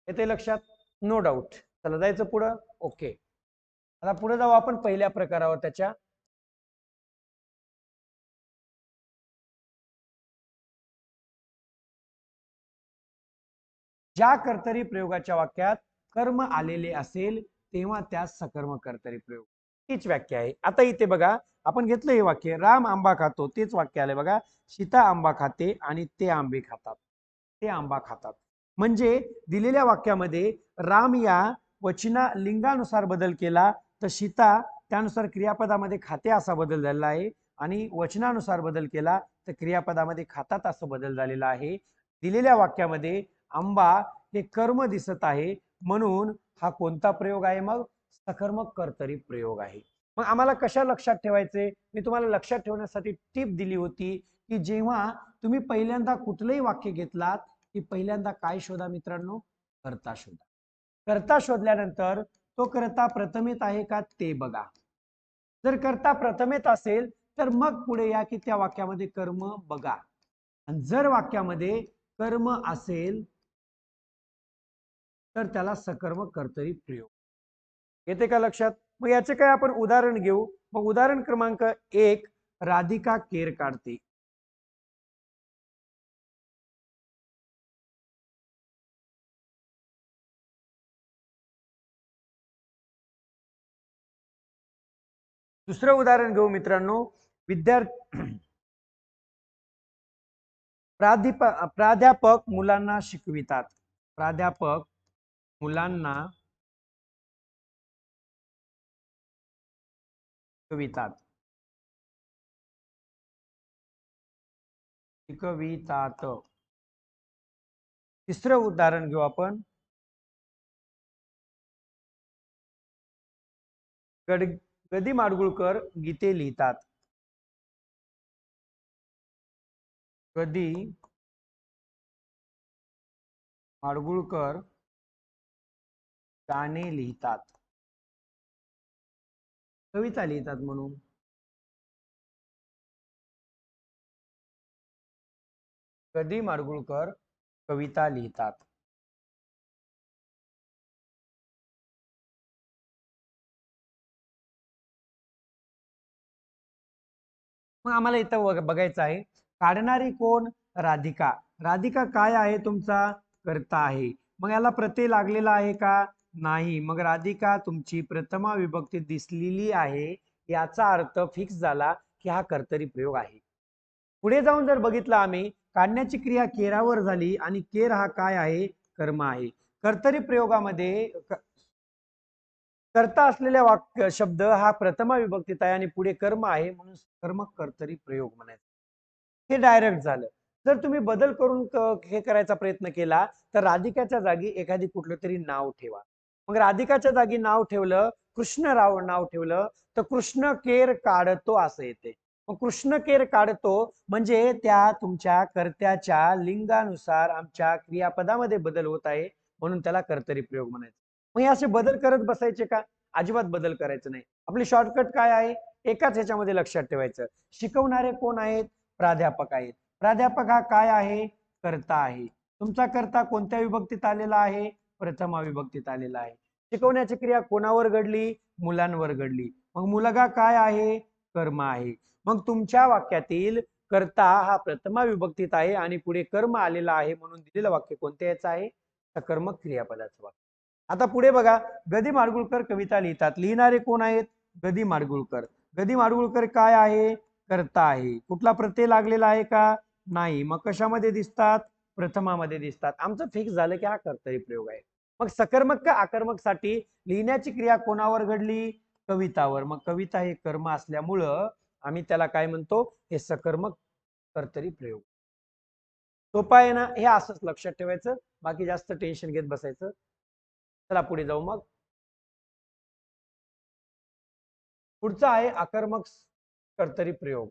येते लक्षात? No doubt. चला जायचं पुढं. ओके, आता पुढे जाऊ आपण पहिल्या प्रकारावर. त्याच्या ज्या कर्तरी प्रयोगाच्या वाक्यात कर्म आलेले असेल तेव्हा त्यास सकर्मक कर्तरी प्रयोग. हीच व्याख्या आहे. आता इथे बघा, आपण घेतलं हे वाक्य, राम आंबा खातो, तेच वाक्य आले बघा, सीता आंबा खाते आणि ते आंबे खातात, ते आंबा खातात. म्हणजे दिलेल्या वाक्यामध्ये राम या वचना लिंगानुसार बदल केला तर सीता त्यानुसार क्रियापदामध्ये खाते असा बदल झालेला आहे, आणि वचनानुसार बदल केला तर क्रियापदामध्ये खातात असा बदल झालेला आहे. दिलेल्या वाक्यामध्ये आंबा हे कर्म दिसत आहे, म्हणून हा कोणता प्रयोग आहे? मग सकर्मक कर्तरी प्रयोग आहे. मग आम्हाला कशा लक्षात ठेवायचे? मी तुम्हाला लक्षात ठेवण्यासाठी टिप दिली होती की जेव्हा तुम्ही पहिल्यांदा कुठलंही वाक्य घेतलात की पहिल्यांदा काय शोधा मित्रांनो? कर्ता शोधा. कर्ता शोधल्यानंतर तो कर्ता प्रथमेत आहे का ते बघा. जर कर्ता प्रथमेत असेल तर मग पुढे या की त्या वाक्यामध्ये कर्म बघा, आणि जर वाक्यामध्ये कर्म असेल तर त्याला सकर्मक कर्तरी प्रयोग. येते का लक्षात? मग याचे काय आपण उदाहरण घेऊ. मग उदाहरण क्रमांक 1, राधिका केर काढते. दुसरं उदाहरण घेऊ मित्रांनो, प्राध्यापक मुलांना शिकवितात. प्राध्यापक मुलांना शिकवितात. तिसरं उदाहरण घेऊ आपण, गदी माडगुळकर गीते लिहितात. गदी माडगुळकर गाणे लिहितात, कविता लिहितात म्हणून. गदी माडगुळकर कविता लिहितात. मग आम्हाला इथं बघायचं आहे, काढणारी कोण? राधिका. राधिका काय आहे? तुमचा कर्ता आहे. मग याला प्रत्यय लागलेला आहे का? नाही. मग राधिका तुमची प्रथमा विभक्ती दिसलेली आहे, याचा अर्थ फिक्स झाला की हा कर्तरी प्रयोग आहे. पुढे जाऊन जर बघितलं आम्ही काढण्याची क्रिया केरावर झाली आणि केर हा काय आहे, कर्म आहे. कर्तरी प्रयोगामध्ये कर्ता असलेल्या वाक्य शब्द हा प्रथमा विभक्तीत आहे आणि पुढे कर्म आहे, म्हणून कर्मक कर्तरी प्रयोग म्हणायचं. हे डायरेक्ट झालं. जर तुम्ही बदल करून हे करायचा प्रयत्न केला तर राधिकाच्या जागी एखादी कुठलं तरी नाव ठेवा. मग राधिकाच्या जागी नाव ठेवलं, कृष्णराव नाव ठेवलं तर कृष्ण केर काढतो असं येते. मग कृष्ण केर काढतो म्हणजे त्या तुमच्या कर्त्याच्या लिंगानुसार आमच्या क्रियापदामध्ये बदल होत आहे, म्हणून त्याला कर्तरी प्रयोग म्हणायचं. मग हे असे बदल करत बसायचे का? अजिबात बदल करायचं नाही. आपली शॉर्टकट काय आहे, एकाच ह्याच्यामध्ये लक्षात ठेवायचं. शिकवणारे कोण आहेत? प्राध्यापक आहेत. प्राध्यापक हा काय आहे? कर्ता आहे. तुमचा कर्ता कोणत्या विभक्तीत आलेला आहे? प्रथमा विभक्तीत आलेला आहे. शिकवण्याची क्रिया कोणावर घडली? मुलांवर घडली. मग मुलगा काय आहे? कर्म आहे. मग तुमच्या वाक्यातील कर्ता हा प्रथमा विभक्तीत आहे आणि पुढे कर्म आलेला आहे, म्हणून दिलेलं वाक्य कोणत्या याचं आहे? सकर्मक क्रियापदाचं वाक्य. आता पुढे बघा, गदी माडगुळकर कविता लिहितात. लिहिणारे कोण आहेत? गदी माडगुळकर. गदी माडगुळकर काय आहे? कर्ता आहे. कुठला प्रत्यय लागलेला आहे का? नाही. मग कशामध्ये दिसतात? प्रथमामध्ये दिसतात. आमचं फिक्स झालं की हा कर्तरी प्रयोग आहे. मग सकर्मक का आकर्मक साठी लिहिण्याची क्रिया कोणावर घडली? कवितावर. मग कविता हे कर्म असल्यामुळं आम्ही त्याला काय म्हणतो? हे सकर्मक कर्तरी प्रयोग. सोपा आहे ना? हे असंच लक्षात ठेवायचं, बाकी जास्त टेन्शन घेत बसायचं. चला पुढे जाऊ. मग पुढचा आहे आकर्मक कर्तरी प्रयोग.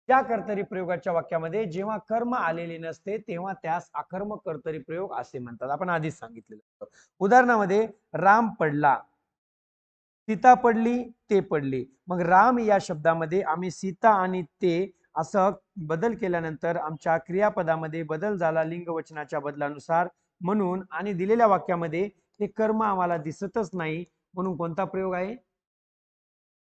त्या कर्तरी प्रयोगाच्या वाक्यामध्ये जेव्हा कर्म आलेले नसते तेव्हा त्यास आकर्मक कर्तरी प्रयोग असे म्हणतात. आपण आधीच सांगितलेलं. उदाहरणामध्ये राम पडला, सीता पडली, ते पडले. मग राम या शब्दामध्ये आम्ही सीता आणि ते असं बदल केल्यानंतर आमच्या क्रियापदामध्ये बदल झाला लिंग वचनाच्या बदलानुसार, म्हणून आणि दिलेल्या वाक्यामध्ये हे कर्म आम्हाला दिसतच नाही, म्हणून कोणता प्रयोग आहे?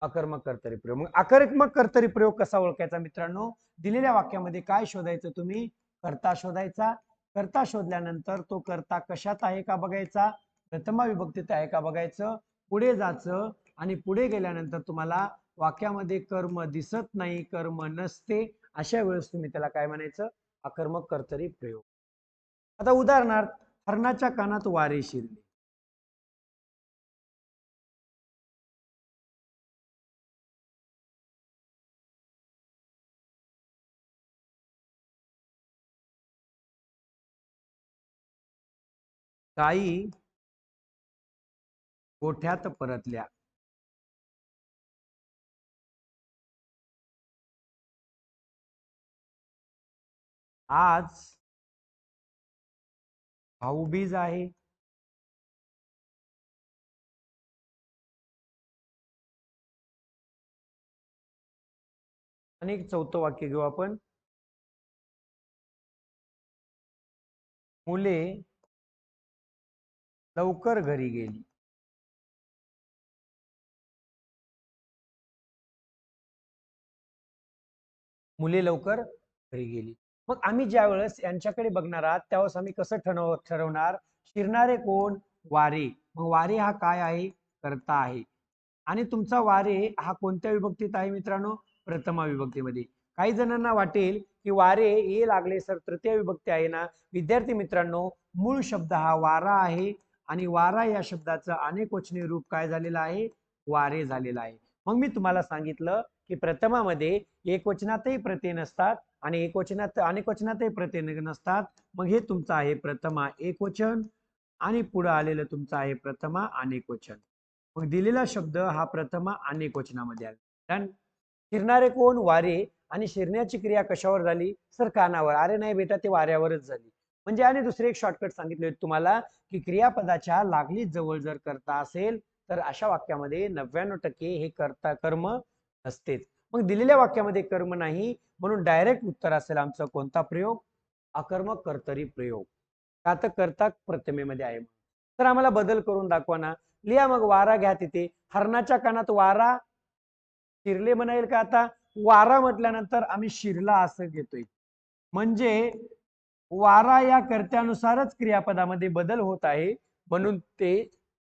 आकर्मक कर्तरी प्रयोग. मग आकर्मक कर्तरी प्रयोग कसा ओळखायचा मित्रांनो? दिलेल्या वाक्यामध्ये काय शोधायचं तुम्ही? कर्ता शोधायचा. कर्ता शोधल्यानंतर तो कर्ता कशात आहे का बघायचा, प्रथमा विभक्तीत आहे का बघायचं, पुढे जायचं आणि पुढे गेल्यानंतर तुम्हाला वाक्यामध्ये कर्म दिसत नाही, कर्म नसते, अशा वेळेस तुम्ही त्याला काय म्हणायचं? आकर्मक कर्तरी प्रयोग. आता उदाहरणार्थ, हरणाच्या कानात वारे शिरले. गायी गोठ्यात परतल्या. आज भाऊबीज आहे. आणि एक चौथं वाक्य घेऊ आपण. मुले लवकर घरी गेली. मुले लवकर घरी गेली. मग आम्ही ज्या वेळेस यांच्याकडे बघणार आहात त्यावेळेस आम्ही कसं ठरवणार? शिरणारे कोण? वारे. मग वारे हा काय आहे? कर्ता आहे. आणि तुमचा वारे हा कोणत्या विभक्तीत आहे मित्रांनो? प्रथमा विभक्तीमध्ये. काही जणांना वाटेल की वारे ये लागले सर तृतीय विभक्ती आहे ना. विद्यार्थी मित्रांनो, मूळ शब्द हा वारा आहे आणि वारा या शब्दाचं अनेक वचनी रूप काय झालेलं आहे? वारे झालेलं आहे. मग मी तुम्हाला सांगितलं की प्रथमामध्ये एक वचनातही प्रत्यय नसतात आणि एक वचनात अनेक वचनातही प्रत्यय नसतात. मग हे तुमचं आहे प्रथमा एक वचन आणि पुढे आलेलं तुमचं आहे प्रथमा अनेक वचन. मग दिलेला शब्द हा प्रथमा अनेक वचनामध्ये आहे. शिरणारे कोण? वारे. आणि शिरण्याची क्रिया कशावर झाली? सर कानावर. अरे नाही बेटा, ते वाऱ्यावरच झाली. म्हणजे आणि दुसरे एक शॉर्टकट सांगितले तुम्हाला की क्रियापदाच्या लागलीच जवळ जर कर्ता असेल तर अशा वाक्यामध्ये 99% हे कर्ता कर्म असतेच. मग दिलेल्या वाक्यामध्ये कर्म नाही, म्हणून डायरेक्ट उत्तर असेल आमचं कोणता प्रयोग? आकर्मक कर्तरी प्रयोग. का तर कर्ता प्रथमेमध्ये आहे. तर आम्हाला बदल करून दाखवा ना. लिहा मग. वारा घ्या तिथे. हरणाच्या कानात वारा शिरले म्हणाल का? आता वारा म्हटल्यानंतर आम्ही शिरला असं घेतोय, म्हणजे वारा या कर्त्यानुसारच क्रियापदामध्ये बदल होत आहे, म्हणून ते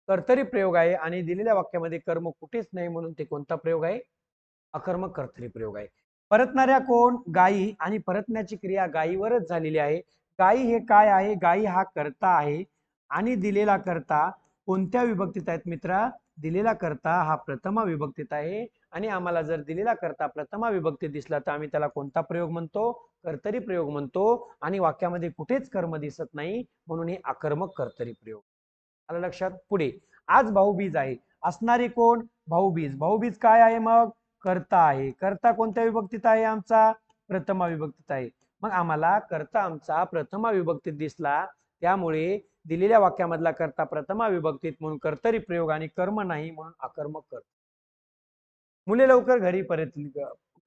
कर्तरी प्रयोग आहे. आणि दिलेल्या वाक्यामध्ये कर्म कुठेच नाही, म्हणून ते कोणता प्रयोग आहे? आकर्मक कर्तरी प्रयोग आहे. परतणाऱ्या कोण? गायी, आणि परतण्याची क्रिया गायीवरच झालेली आहे. गायी हे काय आहे? गायी हा कर्ता आहे, आणि दिलेला कर्ता कोणत्या विभक्तीत आहेत मित्रा? दिलेला कर्ता हा प्रथमा विभक्तीत आहे, आणि आम्हाला जर दिलेला कर्ता प्रथमा विभक्तीत दिसला तर आम्ही त्याला कोणता प्रयोग म्हणतो? कर्तरी प्रयोग म्हणतो. आणि वाक्यामध्ये कुठेच कर्म दिसत नाही, म्हणून हे आकर्मक कर्तरी प्रयोग. आलं लक्षात? पुढे, आज भाऊबीज आहे. असणारे कोण? भाऊबीज. भाऊबीज काय आहे मग? कर्ता आहे. कर्ता कोणत्या विभक्तीत आहे आमचा? प्रथमा विभक्तीत आहे. मग आम्हाला कर्ता आमचा प्रथमा विभक्तीत दिसला, त्यामुळे दिलेल्या वाक्यामधला कर्ता प्रथमा विभक्तीत म्हणून कर्तरी प्रयोग, आणि कर्म नाही म्हणून आकर्मक कर्ता. मुले लवकर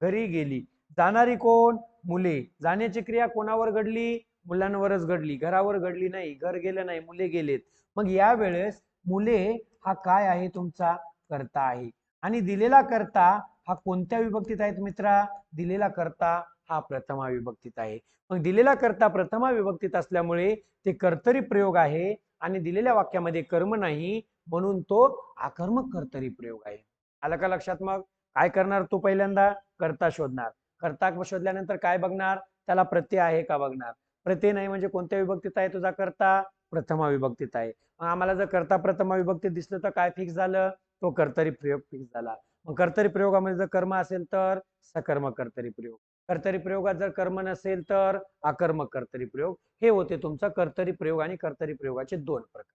घरी गेली. जाणारी कोण? मुले. जाण्याची क्रिया कोणावर घडली? मुलांवरच घडली, घरावर घडली नाही. घर गेलं नाही, मुले गेलेत. मग या वेळेस मुले हा काय आहे? तुमचा कर्ता आहे. आणि दिलेला कर्ता हा कोणत्या विभक्तीत आहेत मित्रा? दिलेला कर्ता हा प्रथमा विभक्तीत आहे. मग दिलेला कर्ता प्रथमा विभक्तीत असल्यामुळे ते कर्तरी प्रयोग आहे, आणि दिलेल्या वाक्यामध्ये कर्म नाही, म्हणून तो आकर्मक कर्तरी प्रयोग आहे. आलं का लक्षात? मग काय करणार तू? पहिल्यांदा कर्ता शोधणार. कर्ता शोधल्यानंतर काय बघणार? त्याला प्रत्यय आहे का बघणार. प्रत्यय नाही म्हणजे कोणत्या विभक्तीत आहे तुझा कर्ता? प्रथमा विभक्तीत आहे. मग आम्हाला जर कर्ता प्रथमा विभक्तीत दिसलं तर काय फिक्स झालं? तो कर्तरी प्रयोग फिक्स झाला. मग कर्तरी प्रयोगामध्ये जर कर्म असेल तर सकर्मक कर्तरी प्रयोग. कर्तरी प्रयोगात जर कर्म नसेल तर आकर्मक कर्तरी प्रयोग. हे होते तुमचा कर्तरी प्रयोग आणि कर्तरी प्रयोगाचे दोन प्रकार.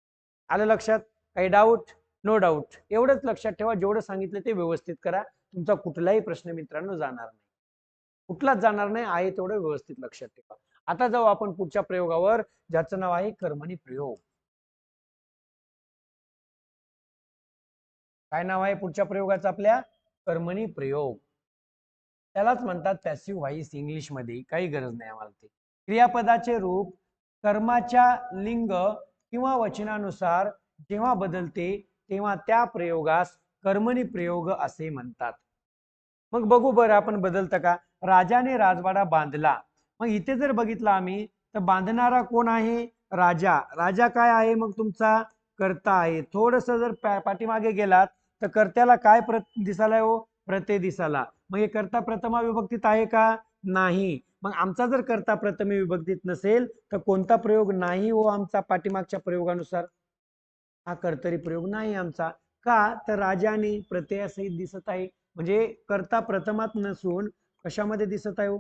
आलं लक्षात? काही डाऊट? No doubt. एवढंच लक्षात ठेवा, जेवढं सांगितलं ते व्यवस्थित करा. तुमचा कुठलाही प्रश्न मित्रांनो जाणार नाही, कुठलाच जाणार नाही, आहे तेवढं व्यवस्थित लक्षात ठेवा. आता जाऊ आपण पुढच्या प्रयोगावर, ज्याचं नाव आहे कर्मणी प्रयोग. काय नाव आहे पुढच्या प्रयोगाचं आपल्या? कर्मणी प्रयोग. त्यालाच म्हणतात पॅसिव्ह व्हॉइस इंग्लिश मध्ये. काही गरज नाही आम्हाला ते. क्रियापदाचे रूप कर्माच्या लिंग किंवा वचनानुसार जेव्हा बदलते तेव्हा त्या प्रयोगास कर्मणी प्रयोग असे म्हणतात. मग बघू बरं आपण बदलतं का. राजाने राजवाडा बांधला. मग इथे जर बघितलं आम्ही तर बांधणारा कोण आहे? राजा. राजा काय आहे मग तुमचा? कर्ता आहे. थोडस जर पाठीमागे गेलात तर कर्त्याला काय दिसायला हो? प्रत्यय दिसाला. मग हे कर्ता प्रथमा विभक्तीत आहे का? नाही. मग आमचा जर कर्ता प्रथमे विभक्तीत नसेल तर कोणता प्रयोग नाही हो आमचा पाठीमागच्या प्रयोगानुसार? हा कर्तरी प्रयोग नाही आमचा. का? तर राजाने प्रत्ययासहित दिसत आहे, म्हणजे कर्ता प्रथमात नसून कशामध्ये दिसत आहे?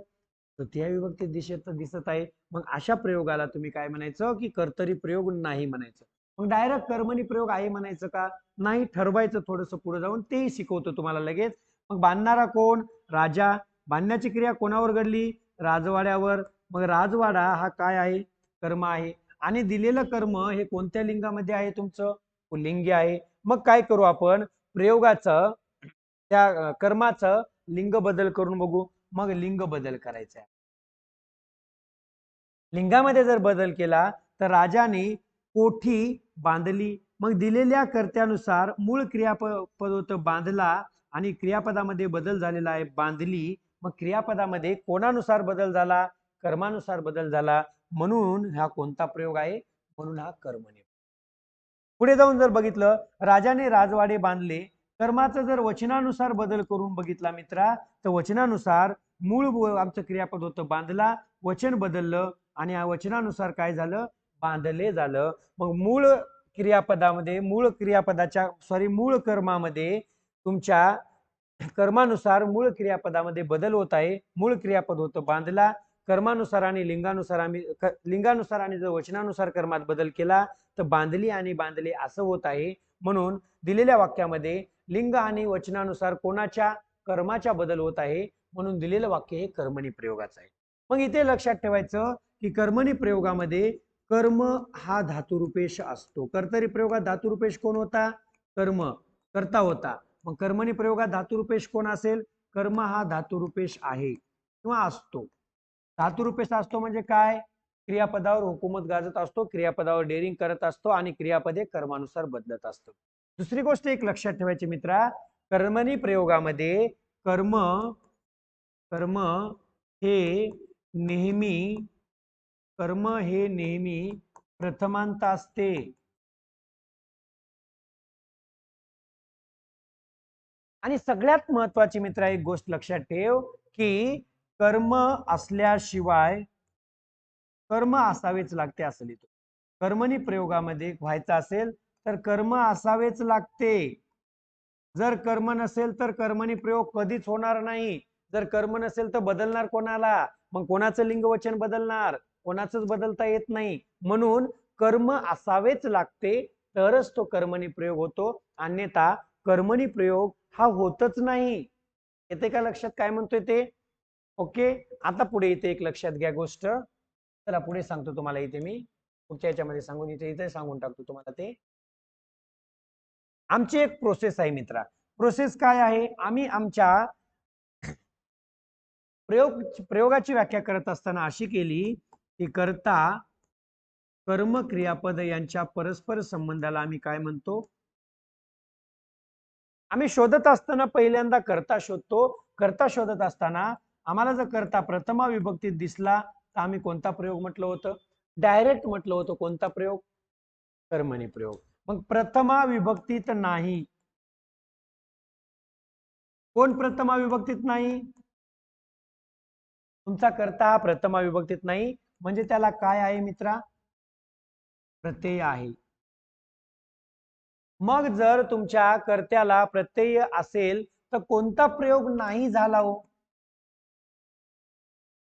तृतीय विभक्तीत दिसत आहे. मग अशा प्रयोगाला तुम्ही काय म्हणायचं? की कर्तरी प्रयोग नाही म्हणायचं. मग डायरेक्ट कर्मणी प्रयोग आहे म्हणायचं का? नाही, ठरवायचं थोडंसं पुढे जाऊन, तेही शिकवतो तुम्हाला लगेच. मग बांधणारा कोण? राजा. बांधण्याची क्रिया कोणावर घडली? राजवाड्यावर. मग राजवाडा हा काय आहे? कर्म आहे. आणि दिलेलं कर्म हे कोणत्या लिंगामध्ये आहे तुमचं? पुल्लिंगी आहे. मग काय करू आपण? प्रयोगाचं त्या कर्माचं लिंग बदल करून बघू. मग लिंग बदल करायचा आहे. लिंगामध्ये जर बदल केला तर राजाने कोठी बांधली. मग दिलेल्या कर्त्यानुसार मूळ क्रियापद होतं बांधला, आणि क्रियापदामध्ये बदल झालेला आहे बांधली. मग क्रियापदामध्ये कोणानुसार बदल झाला? कर्मानुसार बदल झाला, म्हणून हा कोणता प्रयोग आहे? म्हणून हा कर्मणी. पुढे जाऊन जर बघितलं, राजाने राजवाडे बांधले. कर्माचा जर वचनानुसार बदल करून बघितला मित्रा तर वचनानुसार मूळ आमचं क्रियापद होतं बांधला, वचन बदललं, आणि या वचनानुसार काय झालं? बांधले झालं. मग मूळ क्रियापदाच्या मूळ कर्मामध्ये तुमच्या कर्मानुसार मूळ क्रियापदामध्ये बदल होत आहे. मूळ क्रियापद होतं बांधला, कर्मानुसार आणि लिंगानुसार आणि जर वचनानुसार कर्मात बदल केला तर बांधली आणि बांधले असं होत आहे. म्हणून दिलेल्या वाक्यामध्ये लिंग आणि वचनानुसार कोणाच्या? कर्माच्या बदल होत आहे, म्हणून दिलेलं वाक्य हे कर्मणी प्रयोगाचं आहे. मग इथे लक्षात ठेवायचं की कर्मणी प्रयोगामध्ये कर्म हा धातुरूपेश असतो. कर्तरी प्रयोगात धातुरूपेश कोण होता? कर्म, कर्ता होता. मग कर्मणी प्रयोगात धातुरूपेश कोण असेल? कर्म हा धातुरूपेश आहे किंवा असतो. धातुरूपेश असतो म्हणजे काय? क्रियापदावर हुकूमत गाजत असतो, क्रियापदावर डेअरिंग करत असतो, आणि क्रियापदे कर्मानुसार बदलत असतो. दुसरी गोष्ट एक लक्षात ठेवायची मित्रा, कर्मणी प्रयोगामध्ये कर्म कर्म हे नेहमी प्रथमांत असते. आणि सगळ्यात महत्वाची मित्रा एक गोष्ट लक्षात ठेव, की कर्म असल्याशिवाय कर्म असावेच लागते असं लिहितो. कर्मणी प्रयोगामध्ये व्हायचं असेल तर कर्म असावेच लागते. जर कर्म नसेल तर कर्मणी प्रयोग कधीच होणार नाही. जर कर्म नसेल तर बदलणार कोणाला? मग कोणाचं लिंग वचन बदलणार? कोणाचंच बदलता येत नाही. म्हणून कर्म असावेच लागते तरच तो कर्मणी प्रयोग होतो, अन्यथा कर्मणी प्रयोग हा होतच नाही. येते का लक्षात काय म्हणतोय ते? ओके. आता पुढे इथे एक लक्षात घ्या गोष्ट. चला पुढे सांगतो तुम्हाला. इथे मी पुढच्या याच्यामध्ये सांगून इथे सांगून टाकतो तुम्हाला. ते आमची एक प्रोसेस आहे मित्रा. प्रोसेस काय आहे? आम्ही आमच्या प्रयोगाची व्याख्या करत असताना अशी केली की कर्ता कर्म क्रियापद यांच्या परस्पर संबंधाला आम्ही काय म्हणतो? आम्ही शोधत असताना पहिल्यांदा कर्ता शोधतो. कर्ता शोधत असताना आम्हाला जर कर्ता प्रथमा विभक्तीत दिसला तर आम्ही कोणता प्रयोग म्हटलं होतं? डायरेक्ट म्हटलं होतं. कोणता प्रयोग? कर्मणी प्रयोग. मग प्रथमा विभक्तीत नाही. कोण प्रथमा विभक्तीत नाही? तुमचा कर्ता हा प्रथमा विभक्तीत नाही, म्हणजे त्याला काय आहे मित्रा? प्रत्यय आहे. मग जर तुमच्या कर्त्याला प्रत्यय असेल तर कोणता प्रयोग नाही झाला हो?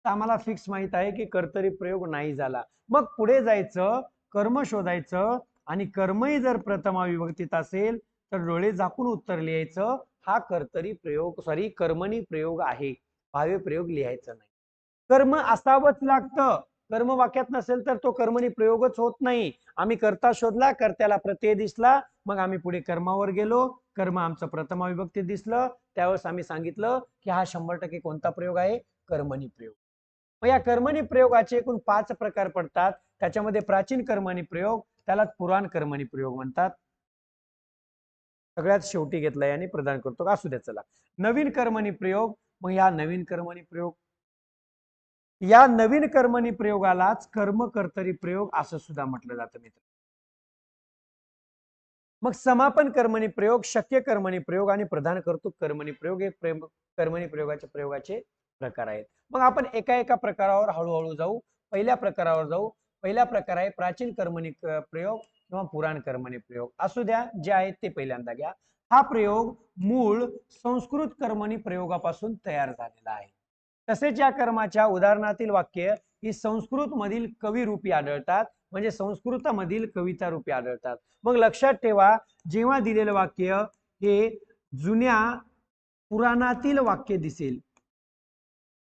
आम्हाला फिक्स माहित आहे की कर्तरी प्रयोग नाही झाला. मग पुढे जायचं, कर्म शोधायचं आणि कर्मही जर प्रथमा विभक्तीत असेल तर डोळे झाकून उत्तर लिहायचं. हा कर्तरी प्रयोग कर्मणी प्रयोग आहे. भावे प्रयोग लिहायचं नाही. कर्म असावंच लागतं. कर्म वाक्यात नसेल तर तो कर्मणी प्रयोगच होत नाही. आम्ही कर्ता शोधला, कर्त्याला प्रत्यय दिसला, मग आम्ही पुढे कर्मावर गेलो. कर्म आमचं प्रथमा विभक्तीत दिसलं, त्यावेळेस आम्ही सांगितलं की हा 100% कोणता प्रयोग आहे? कर्मणी प्रयोग. मग या कर्मणी प्रयोगाचे एकूण 5 प्रकार पडतात. त्याच्यामध्ये प्राचीन कर्मणी प्रयोग, त्याला पुराण कर्मणी प्रयोग म्हणतात. सगळ्यात शेवटी घेतलाय आणि प्रदान करतो. असू द्या. चला, नवीन कर्मणी प्रयोग. मग या नवीन कर्मणी प्रयोग, या नवीन कर्मणी प्रयोगालाच कर्म कर्तरी प्रयोग असं सुद्धा म्हटलं जातं मित्र. मग समापन कर्मणी प्रयोग, शक्य कर्मणी प्रयोग आणि प्रधान कर्तृक कर्मणी प्रयोग हे कर्मणी प्रयोगाचे प्रकार आहेत. मग आपण एका एका प्रकारावर हळूहळू जाऊ. पहिल्या प्रकारावर जाऊ. पहिला प्रकार आहे प्राचीन कर्मणी प्रयोग किंवा पुराण कर्मणी प्रयोग. असू द्या, जे आहेत ते पहिल्यांदा घ्या. हा प्रयोग मूळ संस्कृत कर्मणी प्रयोगापासून तयार झालेला आहे. तसेच या कर्माच्या उदाहरणातील वाक्य ही संस्कृत मधील कवी रूपी आढळतात, म्हणजे संस्कृतमधील कविता रूपी आढळतात. मग लक्षात ठेवा, जेव्हा दिलेलं वाक्य हे जुन्या पुराणातील वाक्य दिसेल,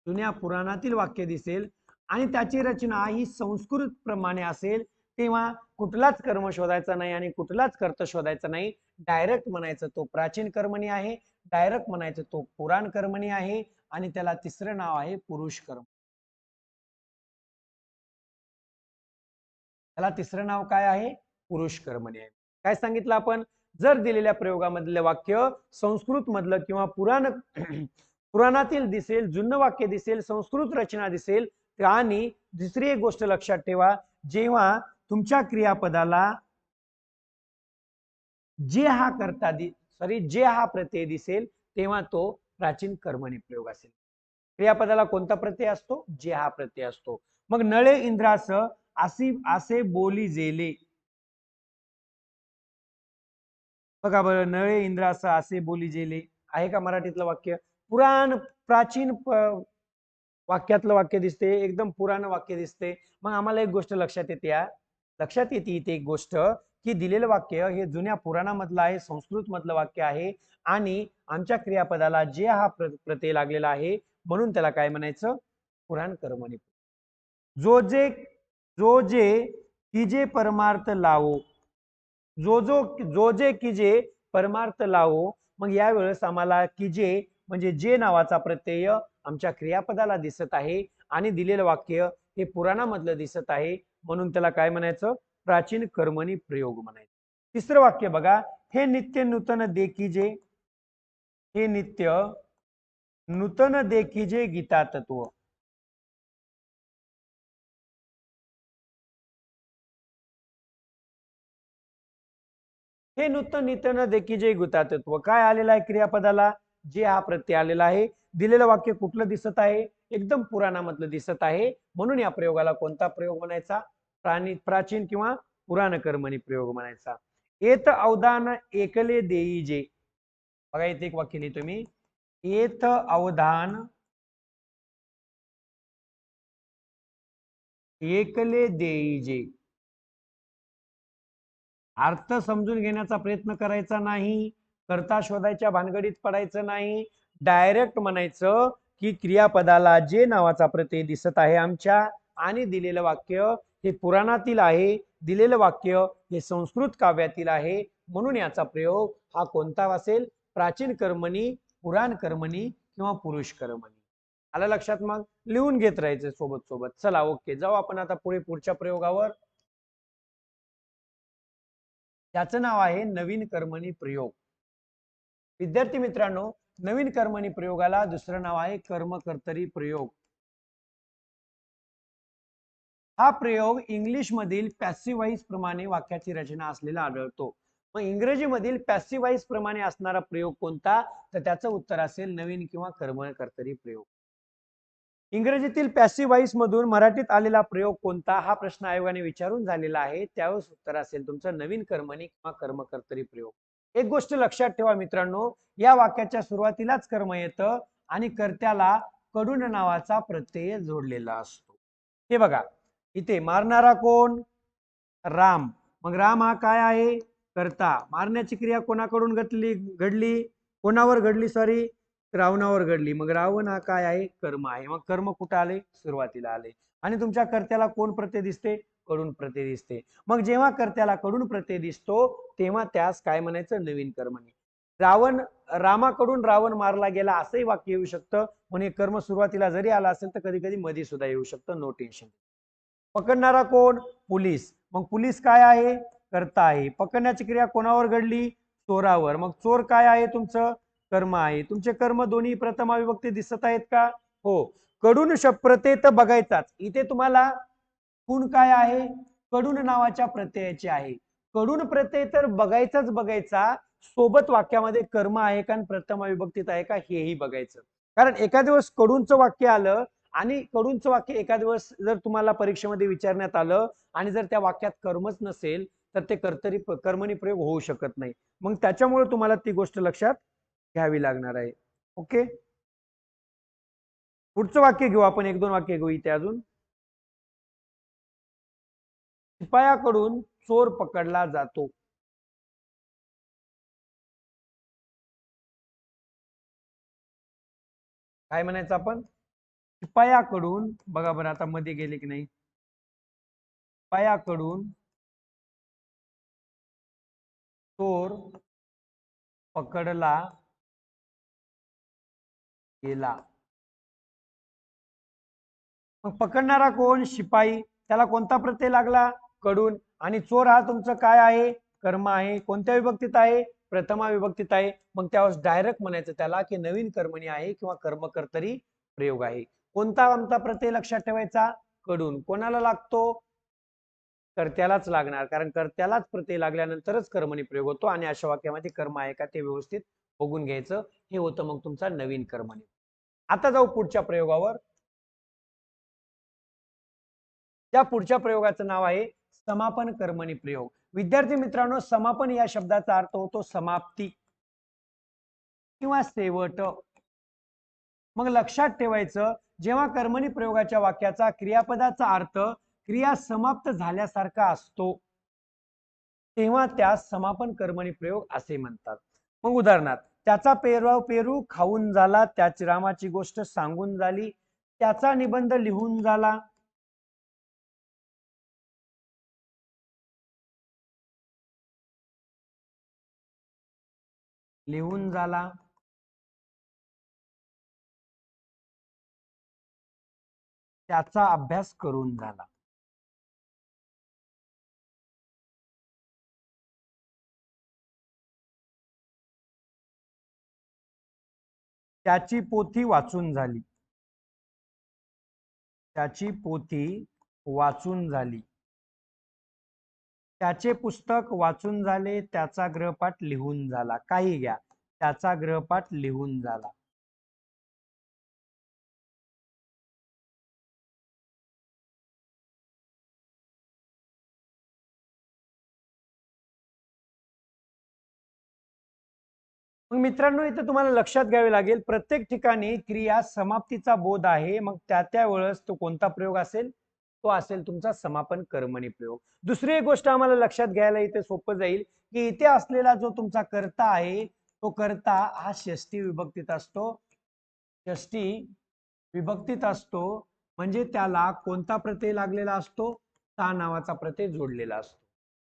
जुन्या पुराणातील वाक्य दिसेल आणि त्याची रचना ही संस्कृत प्रमाणे असेल, तेव्हा कुठलाच कर्म शोधायचा नाही आणि कुठलाच कर्त शोधायचा नाही. डायरेक्ट म्हणायचं तो प्राचीन कर्मणी आहे, डायरेक्ट म्हणायचं तो पुराण कर्मणी आहे आणि त्याला तिसरं नाव आहे पुरुष कर्म. त्याला तिसरं नाव काय आहे? पुरुष कर्मणी आहे. काय सांगितलं आपण? जर दिलेल्या प्रयोगामधलं वाक्य संस्कृत मधलं किंवा पुराणातील दिसेल, जुनं वाक्य दिसेल, संस्कृत रचना दिसेल, आणि दुसरी एक गोष्ट लक्षात ठेवा, जेव्हा तुमच्या क्रियापदाला जे हा जे हा प्रत्यय दिसेल तेव्हा तो प्राचीन कर्मणी प्रयोग असेल. क्रियापदाला कोणता प्रत्यय असतो? जे हा प्रत्यय असतो. मग नळे इंद्रास असे बोली जेले. बघा बरं, नळे इंद्रास असे बोली जेले आहे का मराठीतलं वाक्य? प्राचीन वाक्यातलं वाक्य दिसते, एकदम पुराण वाक्य दिसते. मग आम्हाला एक गोष्ट लक्षात येते इथे एक गोष्ट, की दिलेलं वाक्य हे जुन्या पुराणामधलं आहे, संस्कृत मधलं वाक्य आहे आणि आमच्या क्रियापदाला जे हा प्रत्यय लागलेला आहे, म्हणून त्याला काय म्हणायचं? पुराण कर्मणी. जो जे कीजे परमार्थ लावो, जो जे कीजे परमार्थ लावो. मग यावेळेस आम्हाला कीजे म्हणजे जे नावाचा प्रत्यय आमच्या क्रियापदाला दिसत आहे आणि दिलेलं वाक्य हे पुराणामधलं दिसत आहे, म्हणून त्याला काय म्हणायचं? प्राचीन कर्मणी प्रयोग म्हणायचं. तिसरं वाक्य बघा, हे नित्य नूतन देखीजे, हे नित्य नूतन देखीजे गीता तत्व. हे नूतन नित्य देखीजे गीता तत्व काय आलेलं आहे क्रियापदाला? जे हा प्रत्यय आलेला आहे. दिलेलं वाक्य कुठलं दिसत आहे? एकदम पुराणामधलं दिसत आहे. म्हणून या प्रयोगाला कोणता प्रयोग म्हणायचा? प्राचीन किंवा पुराण कर्मणी प्रयोग म्हणायचा. एत अवधान एकले देईजे. बघा इथे एक वाक्य लिहितो मी. एत अवधान एकले देईजे. अर्थ समजून घेण्याचा प्रयत्न करायचा नाही, कर्ता शोधायच्या भानगडीत पडायचं नाही, डायरेक्ट म्हणायचं की क्रियापदाला जे नावाचा प्रत्यय दिसत आहे आमच्या आणि दिलेलं वाक्य हे पुराणातील आहे, दिलेलं वाक्य हे संस्कृत काव्यातील आहे, म्हणून याचा प्रयोग हा कोणता असेल? प्राचीन कर्मणी, पुराण कर्मणी किंवा पुरुष कर्मणी. आलं लक्षात? मग लिहून घेत राहायचं सोबत सोबत. चला ओके, जाऊ आपण आता पुढच्या प्रयोगावर. त्याचं नाव आहे नवीन कर्मणी प्रयोग. विद्यार्थी मित्रांनो, नवीन कर्मणी प्रयोगाला दुसरं नाव आहे कर्मकर्तरी प्रयोग. हा प्रयोग इंग्लिश मधील पॅसिव्ह व्हॉइस प्रमाणे वाक्याची रचना असलेला आढळतो. मग इंग्रजी मधील पॅसिव्ह व्हॉइस प्रमाणे असणारा प्रयोग कोणता? तर त्याचं उत्तर असेल नवीन किंवा कर्मकर्तरी प्रयोग. इंग्रजीतील पॅसिव्ह व्हॉइस मधून मराठीत आलेला प्रयोग कोणता? हा प्रश्न आयोगाने विचारून झालेला आहे. त्यावेळेस उत्तर असेल तुमचं नवीन कर्मणी किंवा कर्मकर्तरी प्रयोग. एक गोष्ट लक्षात ठेवा मित्रांनो, या वाक्याच्या सुरुवातीलाच कर्म येतं आणि कर्त्याला कडून नावाचा प्रत्यय जोडलेला असतो. हे बघा, इथे मारणारा कोण? राम. मग राम हा काय आहे? कर्ता. मारण्याची क्रिया कोणाकडून घडली? कोणावर घडली? सॉरी, रावणावर घडली. मग रावण हा काय आहे? कर्म आहे. मग कर्म कुठं आले? सुरुवातीला आले. आणि तुमच्या कर्त्याला कोण प्रत्यय दिसते? कडून प्रत्यय दिसते. मग जेव्हा कर्त्याला कडून प्रत्यय दिसतो तेव्हा त्यास काय म्हणायचं? नवीन कर्मणी. रामाकडून रावण मारला गेला असंही वाक्य येऊ शकतं. म्हणजे कर्म सुरुवातीला जरी आला असेल तर कधी कधी मध्ये सुद्धा येऊ शकतं. No tension. पकडणारा कोण? पोलीस. मग पोलीस काय आहे? कर्ता आहे. पकडण्याची क्रिया कोणावर घडली? चोरावर. मग चोर काय आहे? तुमचं कर्म आहे. तुमचे कर्म दोन्ही प्रथमा विभक्ती दिसत आहेत का? हो. कडून प्रत्यय तर बघायचाच. इथे तुम्हाला खूण काय आहे? कडून नावाच्या प्रत्ययाचे आहे. कडून प्रत्यय तर बघायचाच बघायचा. सोबत वाक्यामध्ये कर्म आहे का प्रथमा विभक्तीत आहे का हेही बघायचं. कारण एका दिवस कडूनचं वाक्य आलं आणि कडूनचं वाक्य एका दिवस जर तुम्हाला परीक्षेमध्ये विचारण्यात आलं आणि जर त्या वाक्यात कर्मच नसेल तर ते कर्मणी प्रयोग होऊ शकत नाही. मग त्याच्यामुळे तुम्हाला ती गोष्ट लक्षात घ्यावी लागणार आहे. ओके, पुढचं वाक्य घेऊ आपण. एक दोन वाक्य घेऊ इथे अजून. शिपायाकडून चोर पकडला जातो. काय म्हणायचं आपण? शिपायाकडून, बघा बरं आता मध्ये गेले की नाही. शिपायाकडून चोर पकडला गेला. मग पकडणारा कोण? शिपाई. त्याला कोणता प्रत्यय लागला? कडून. आणि चोर हा तुमचं काय आहे? कर्म आहे. कोणत्या विभक्तीत आहे? प्रथमा विभक्तीत आहे. मग त्यावेळेस डायरेक्ट म्हणायचं त्याला की नवीन कर्मणी आहे किंवा कर्मकर्तरी प्रयोग आहे. कोणता आमचा प्रत्यय लक्षात ठेवायचा? कडून. कोणाला लागतो? कर्त्यालाच लागणार, कारण कर्त्यालाच प्रत्यय लागल्यानंतरच कर्मणी प्रयोग होतो. आणि अशा वाक्यामध्ये कर्म आहे का ते व्यवस्थित बघून घ्यायचं. हे होतं मग तुमचा नवीन कर्मणी. आता जाऊ पुढच्या प्रयोगावर. त्या पुढच्या प्रयोगाचं नाव आहे समापन कर्मणी प्रयोग. विद्यार्थी मित्रांनो, समापन या शब्दाचा अर्थ होतो समाप्ती किंवा शेवट. मग लक्षात ठेवायचं, जेव्हा कर्मणी प्रयोगाच्या वाक्याचा क्रियापदाचा अर्थ क्रिया समाप्त झाल्यासारखा असतो तेव्हा त्यास समापन कर्मणी प्रयोग असे म्हणतात. मग उदाहरणार्थ, त्याचा पेरू खाऊन झाला, त्याची रामाची गोष्ट सांगून झाली, त्याचा निबंध लिहून झाला. लिहून झाला. त्याचा अभ्यास करून झाला. त्याची पोथी वाचून झाली. त्याची पोथी वाचून झाली. त्याचे पुस्तक वाचून झाले. त्याचा गृहपाठ लिहून झाला. काही घ्या, त्याचा गृहपाठ लिहून झाला. मग मित्रांनो, इथे तुम्हाला लक्षात घ्यावे लागेल, प्रत्येक ठिकाणी क्रिया समाप्तीचा बोध आहे. मग त्या वेळेस तो कोणता प्रयोग असेल? तो असेल तुमचा समापन कर्मणी प्रयोग. दुसरी एक गोष्ट आम्हाला लक्षात घ्यायला इथे सोपं जाईल, की इथे असलेला जो तुमचा कर्ता आहे, तो कर्ता हा षष्ठी विभक्तीत असतो. षष्ठी विभक्तीत असतो म्हणजे त्याला कोणता प्रत्यय लागलेला असतो? ता नावाचा प्रत्यय जोडलेला असतो.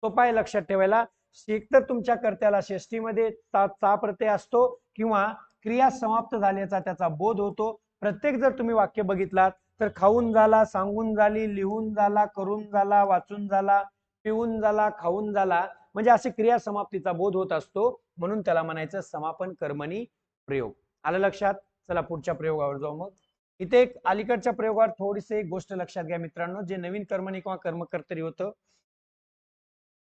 सोपा आहे लक्षात ठेवायला. एकतर तुमच्या कर्त्याला षष्टीमध्ये चा प्रत्यय असतो किंवा क्रिया समाप्त झाल्याचा त्याचा बोध होतो. प्रत्येक जर तुम्ही वाक्य बघितलात तर खाऊन झाला, सांगून झाली, लिहून झाला, करून झाला, वाचून झाला, पिऊन झाला, खाऊन झाला, म्हणजे अशी क्रिया समाप्तीचा बोध होत असतो. म्हणून त्याला म्हणायचं समापन कर्मणी प्रयोग. आलं लक्षात? चला पुढच्या प्रयोगावर जाऊ. मग इथे एक अलीकडच्या प्रयोगावर थोडीशी एक गोष्ट लक्षात घ्या मित्रांनो, जे नवीन कर्मणी किंवा कर्मकर्तरी होतं,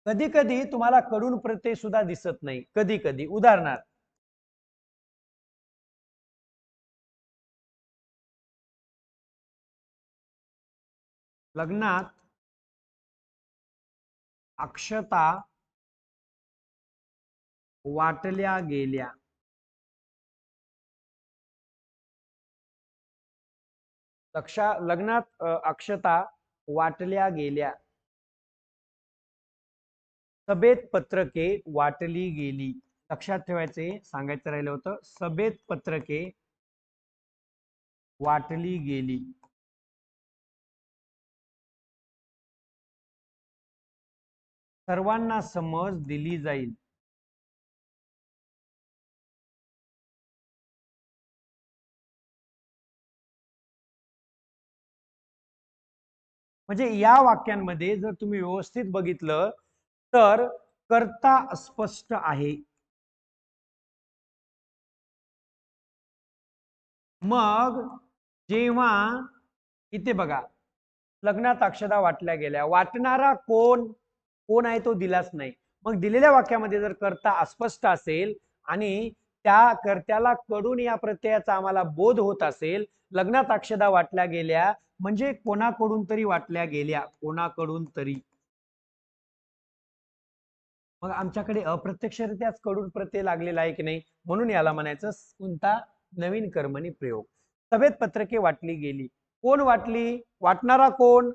कधी कधी तुम्हाला कडून प्रत्यय सुद्धा दिसत नाही. कधी कधी उदाहरणार्थ, लग्नात अक्षता वाटल्या गेल्या. लग्नात अक्षता वाटल्या गेल्या. सभेत पत्रके वाटली गेली. लक्षात ठेवायचे, सांगायचं राहिलं होतं, सभेत पत्रके वाटली गेली. सर्वांना समज दिली जाईल. म्हणजे या वाक्यांमध्ये जर तुम्ही व्यवस्थित बघितलं तर कर्ता अस्पष्ट आहे. मग जेव्हा इथे बघा, लग्नात अक्षता वाटल्या गेल्या, वाटणारा कोण कोण आहे तो दिलाच नाही. मग दिलेल्या वाक्यामध्ये जर कर्ता अस्पष्ट असेल आणि त्या कर्त्याला कडून या प्रत्ययाचा आम्हाला बोध होत असेल, लग्नात अक्षता वाटल्या गेल्या म्हणजे कोणाकडून तरी वाटल्या गेल्या, कोणाकडून तरी. मग आमच्याकडे अप्रत्यक्षरित्याच कडून प्रत्यय लागलेला आहे की नाही, म्हणून याला म्हणायचं कोणता? नवीन कर्मणी प्रयोग. सभेत पत्रके वाटली गेली. कोण वाटली? वाटणारा कोण?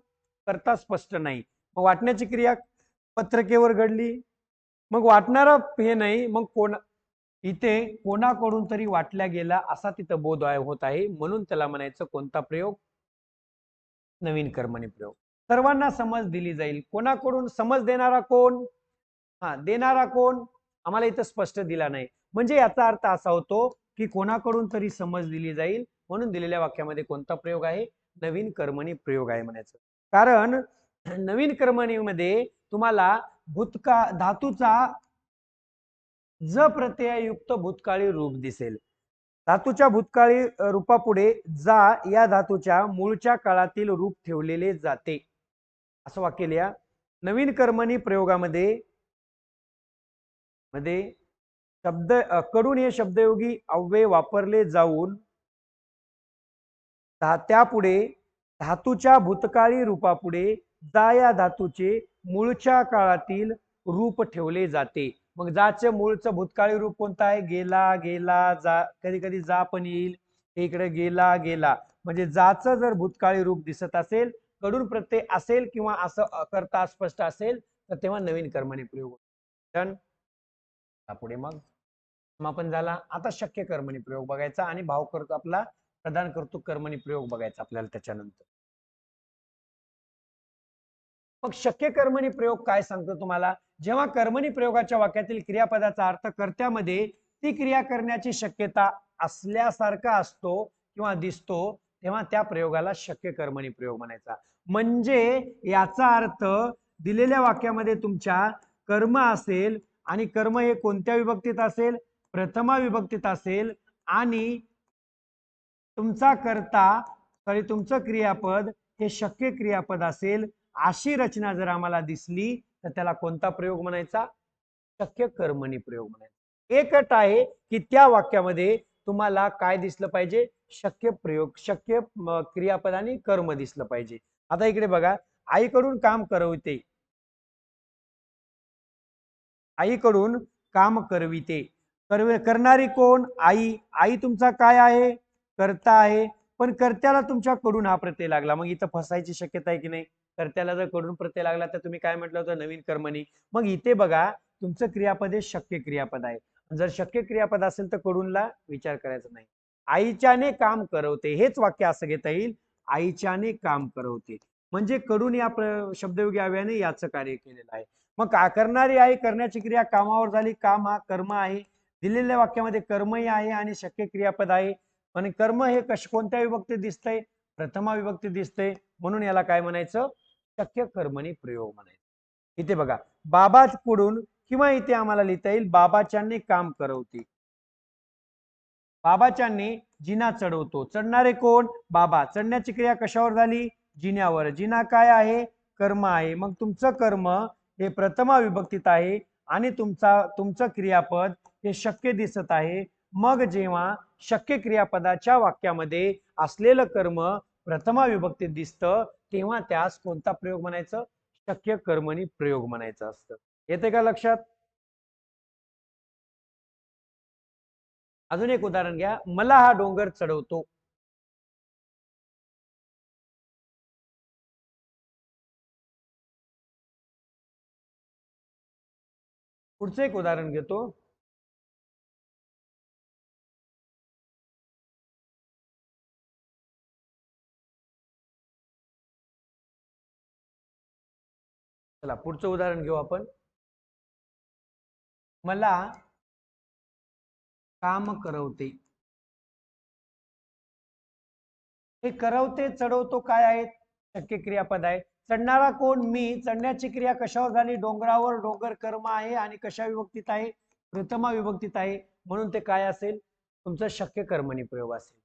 कर्ता स्पष्ट नाही. मग वाटण्याची क्रिया पत्रकेवर घडली. मग वाटणारा हे नाही, मग कोण? इथे कोणाकडून तरी वाटल्या गेला असा तिथं बोध होत आहे, म्हणून त्याला म्हणायचं कोणता प्रयोग? नवीन कर्मणी प्रयोग. सर्वांना समज दिली जाईल. कोणाकडून समज देणारा कोण? हा, देणारा कोण? आम्हाला इथं स्पष्ट दिला नाही. म्हणजे याचा अर्थ असा होतो की कोणाकडून तरी समज दिली जाईल, म्हणून दिलेल्या वाक्यामध्ये कोणता प्रयोग आहे? नवीन कर्मणी प्रयोग आहे म्हणायचं. कारण नवीन कर्मणीमध्ये तुम्हाला धातूचा ज प्रत्ययुक्त भूतकाळी रूप दिसेल. धातूच्या भूतकाळी रूपापुढे जा या धातूच्या मूळच्या काळातील रूप ठेवलेले जाते. असं वाक्य लिहा. नवीन कर्मणी प्रयोगामध्ये शब्द कडून हे शब्दयोगी अव्यय वापरले जाऊन त्यापुढे धातूच्या भूतकाळी रूपापुढे जा या धातूचे मूळच्या काळातील रूप ठेवले जाते. मग जाचे मूळचं भूतकाळी रूप कोणतं आहे? गेला, गेला, जा. कधी कधी जा पण येईल. इकडे गेला, गेला. म्हणजे जाचं जर भूतकाळी रूप दिसत असेल, कडून प्रत्यय असेल किंवा असं करता अस्पष्ट असेल, तर तेव्हा नवीन कर्मणी प्रयोग. पुढे मग समापन झाला. आता शक्य कर्मणी प्रयोग बघायचा आणि भाव करतो आपला प्रदान करतो कर्मणी प्रयोग बघायचा आपल्याला त्याच्यानंतर. मग शक्य कर्मणी प्रयोग काय सांगतो तुम्हाला? जेव्हा कर्मणी प्रयोगाच्या वाक्यातील क्रियापदाचा अर्थ कर्त्यामध्ये ती क्रिया करण्याची शक्यता असल्यासारखा असतो किंवा दिसतो, तेव्हा त्या प्रयोगाला शक्य कर्मणी प्रयोग म्हणायचा. म्हणजे याचा अर्थ दिलेल्या वाक्यामध्ये तुमच्या कर्म असेल आणि कर्म हे कोणत्या विभक्तीत असेल? प्रथमा विभक्तीत असेल आणि तुमचा कर्ता तुमचं क्रियापद हे शक्य क्रियापद असेल, अशी रचना जर आम्हाला दिसली तर त्याला कोणता प्रयोग म्हणायचा? शक्य कर्मणी प्रयोग म्हणायचा. एक अट आहे की त्या वाक्यामध्ये तुम्हाला काय दिसलं पाहिजे? शक्य प्रयोग, शक्य क्रियापद आणि कर्म दिसलं पाहिजे. आता इकडे बघा, आईकडून काम करविते. आईकडून काम करविते. करणारी कोण? आई. आई तुमचा काय आहे? कर्ता आहे. पण कर्त्याला तुमच्याकडून हा प्रत्यय लागला, मग इथं फसायची शक्यता आहे की नाही? कर्त्याला जर कडून प्रत्यय लागला तर तुम्ही काय म्हटलं होतं? नवीन कर्मणी. मग इथे बघा, तुमचं क्रियापद हे शक्य क्रियापद आहे. जर शक्य क्रियापद असेल तर कडूनला विचार करायचा नाही. आईच्याने काम करवते, हेच वाक्य असं घेता येईल. आईच्याने काम करवते म्हणजे कडून या शब्दयोगी अव्ययाने याचं कार्य केलेलं आहे. मग करणारी आई, करण्याची क्रिया कामावर झाली. काम हा कर्म आहे. दिलेल्या वाक्यामध्ये कर्मही आहे आणि शक्य क्रियापद आहे. पण कर्म हे कोणत्या विभक्ती दिसतंय? प्रथमा विभक्ती दिसतंय, म्हणून याला काय म्हणायचं? शक्य कर्मणी प्रयोग म्हणायचं. इथे बघा, बाबा पुढून किंवा इथे आम्हाला लिहिता येईल बाबाच्याने काम करवते. बाबाच्याने जिना चढवतो. चढणारे कोण? बाबा. चढण्याची क्रिया कशावर झाली? जिन्यावर. जिना काय आहे? कर्म आहे. मग तुमचं कर्म हे प्रथमा विभक्तीत आहे आणि तुमचं क्रियापद हे शक्य दिसत आहे. मग जेव्हा शक्य क्रियापदाच्या वाक्यामध्ये असलेलं कर्म प्रथमा विभक्तीत दिसतं तेव्हा त्यास कोणता प्रयोग म्हणायचं? शक्य कर्मणी प्रयोग म्हणायचं असतं. येते का लक्षात? अजून एक उदाहरण घ्या. मला हा डोंगर चढवतो. पुढचं एक उदाहरण घेतो. चला पुढचं उदाहरण घेऊ आपण. मला काम करवते. हे करवते चढवतो काय आहेत? शक्य क्रियापद आहे. चढणारा कोण? मी. चढण्याची क्रिया कशावर झाली? डोंगरावर. डोंगर कर्म आहे आणि कशा विभक्तीत आहे? प्रथमा विभक्तीत आहे, म्हणून ते काय असेल? तुमचं शक्य कर्मणी प्रयोग असेल.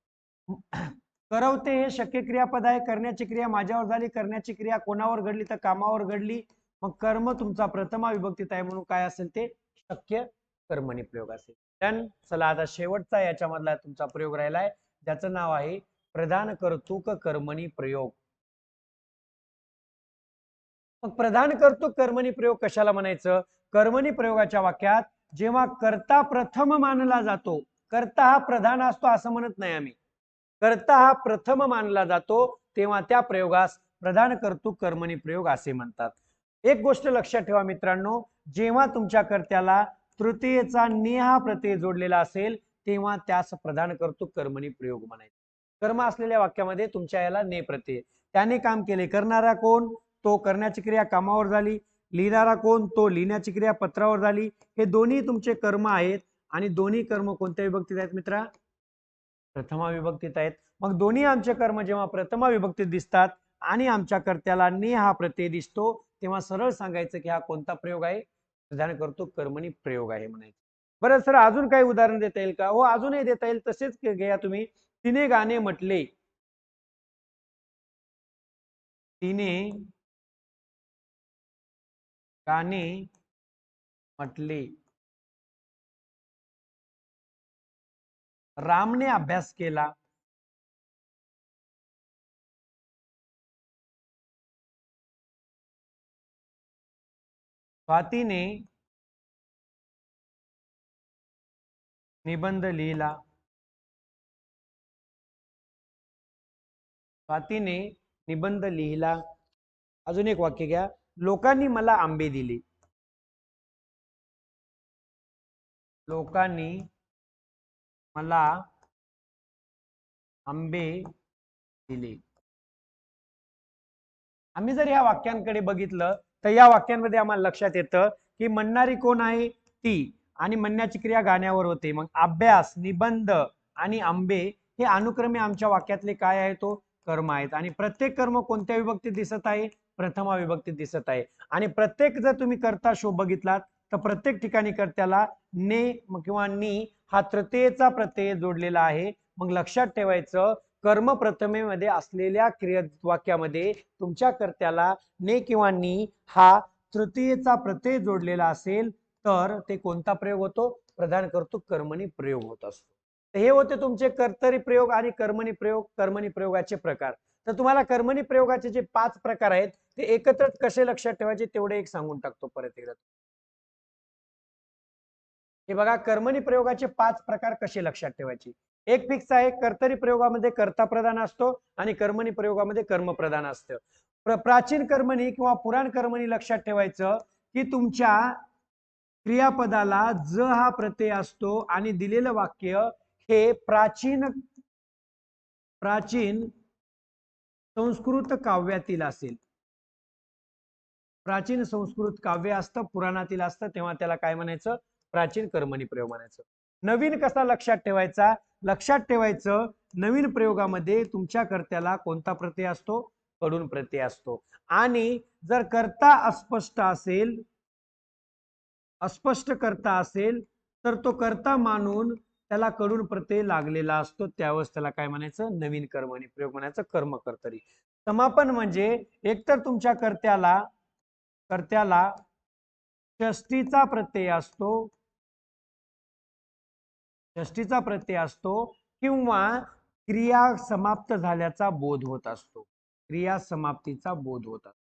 करवते हे शक्य क्रियापद आहे. करण्याची क्रिया माझ्यावर झाली. करण्याची क्रिया कोणावर घडली? तर कामावर घडली. मग कर्म तुमचा प्रथमा विभक्तीत आहे, म्हणून काय असेल? ते शक्य कर्मणी प्रयोग असेल. डन. चला आता शेवटचा याच्यामधला तुमचा प्रयोग राहिलाय, ज्याचं नाव आहे प्रधान कर्तृक कर्मणी प्रयोग. मग प्रधान कर्तृक कर्मणी प्रयोग कशाला म्हणायचं? कर्मणी प्रयोगाच्या वाक्यात जेव्हा कर्ता प्रथम मानला जातो, कर्ता हा प्रधान असतो असं म्हणत नाही आम्ही, कर्ता हा प्रथम मानला जातो, तेव्हा त्या प्रयोगास प्रधान कर्तृक कर्मणी प्रयोग असे म्हणतात. एक गोष्ट लक्षात ठेवा मित्रांनो, जेव्हा तुमच्या कर्त्याला तृतीयेचा ने हा प्रत्यय जोडलेला असेल तेव्हा त्यास प्रधान कर्तृक कर्मणी प्रयोग म्हणायचं. कर्म असलेल्या वाक्यामध्ये तुमच्या याला ने प्रत्यय. त्याने काम केले. करणारा कोण? तो. करण्याची क्रिया कामावर झाली. लिहिणारा कोण? तो. लिहिण्याची क्रिया पत्रावर झाली. हे दोन्ही तुमचे कर्म आहेत आणि दोन्ही कर्म कोणत्या विभक्तीत आहेत मित्रा? प्रथमा विभक्तीत आहेत. मग दोन्ही आमचे कर्म जेव्हा प्रथमा विभक्तीत दिसतात आणि आमच्या कर्त्याला ने हा प्रत्यय दिसतो तेव्हा सरळ सांगायचं की हा कोणता प्रयोग आहे? प्रधान कर्तृक कर्मणी प्रयोग आहे म्हणायचं. बरं सर, अजून काही उदाहरण देता येईल का? हो, अजूनही देता येईल. तसेच घ्या तुम्ही. तिने गाणे म्हटले. तिने गाणे म्हटले. रामने अभ्यास केला. स्वातीने निबंध लिहिला. स्वातीने निबंध लिहिला. अजून एक वाक्य घ्या. लोकांनी मला आंबे दिले. लोकांनी मला आंबे दिले. आम्ही जर या वाक्यांकडे बघितलं तर या वाक्यांमध्ये आम्हाला लक्षात येतं की म्हणणारी कोण आहे? ती. आणि म्हणण्याची क्रिया गाण्यावर होते. मग अभ्यास, निबंध आणि आंबे हे अनुक्रमे आमच्या वाक्यातले काय आहे? तो कर्म आहेत. आणि प्रत्येक कर्म कोणत्या विभक्तीत दिसत आहे? प्रथमा विभक्तीत दिसत आहे. आणि प्रत्येक जर तुम्ही कर्ता शोध बघितलात तर प्रत्येक ठिकाणी कर्त्याला ने किंवा नी हा तृतीयेचा प्रत्यय जोडलेला आहे. मग लक्षात ठेवायचं, कर्म प्रथमेमध्ये असलेल्या क्रिया वाक्यामध्ये तुमच्या कर्त्याला ने किंवा नी हा तृतीयेचा प्रत्यय जोडलेला असेल तर ते कोणता प्रयोग होतो? प्रधान कर्तृक कर्मणी प्रयोग होत असतो. हे होते तुमचे कर्तरी प्रयोग आणि कर्मणी प्रयोग, कर्मणी प्रयोगाचे प्रकार. तर तुम्हाला कर्मणी प्रयोगाचे जे 5 प्रकार आहेत ते एकत्र कसे लक्षात ठेवायचे तेवढे एक सांगून टाकतो परत एकदा. हे बघा, कर्मणी प्रयोगाचे 5 प्रकार कसे लक्षात ठेवायचे. एक फिक्स आहे, कर्तरी प्रयोगामध्ये कर्ता प्रधान असतो आणि कर्मणी प्रयोगामध्ये कर्म प्रधान असतं. प्राचीन कर्मणी किंवा पुराण कर्मणी लक्षात ठेवायचं की तुमच्या क्रियापदाला ज हा प्रत्यय असतो आणि दिलेलं वाक्य हे प्राचीन संस्कृत काव्यातील असेल. प्राचीन संस्कृत काव्य असतं, पुराणातील असतं, तेव्हा त्याला काय म्हणायचं? प्राचीन कर्मणी प्रयोग म्हणायचं. नवीन कसा लक्षात ठेवायचा? लक्षात ठेवायचं नवीन प्रयोगामध्ये तुमच्या कर्त्याला कोणता प्रत्यय असतो? कडून प्रत्यय असतो. आणि जर कर्ता अस्पष्ट असेल, अस्पष्ट कर्ता असेल तर तो कर्ता मानून त्याला कडून प्रत्यय लागलेला असतो, त्यावेळेस त्याला काय म्हणायचं? नवीन कर्मणी प्रयोग म्हणायचं, कर्म कर्तरी. समापन म्हणजे एकतर तुमच्या कर्त्याला षष्टीचा प्रत्यय असतो किंवा क्रिया समाप्त झाल्याचा बोध होत असतो. क्रिया समाप्तीचा बोध होत असतो,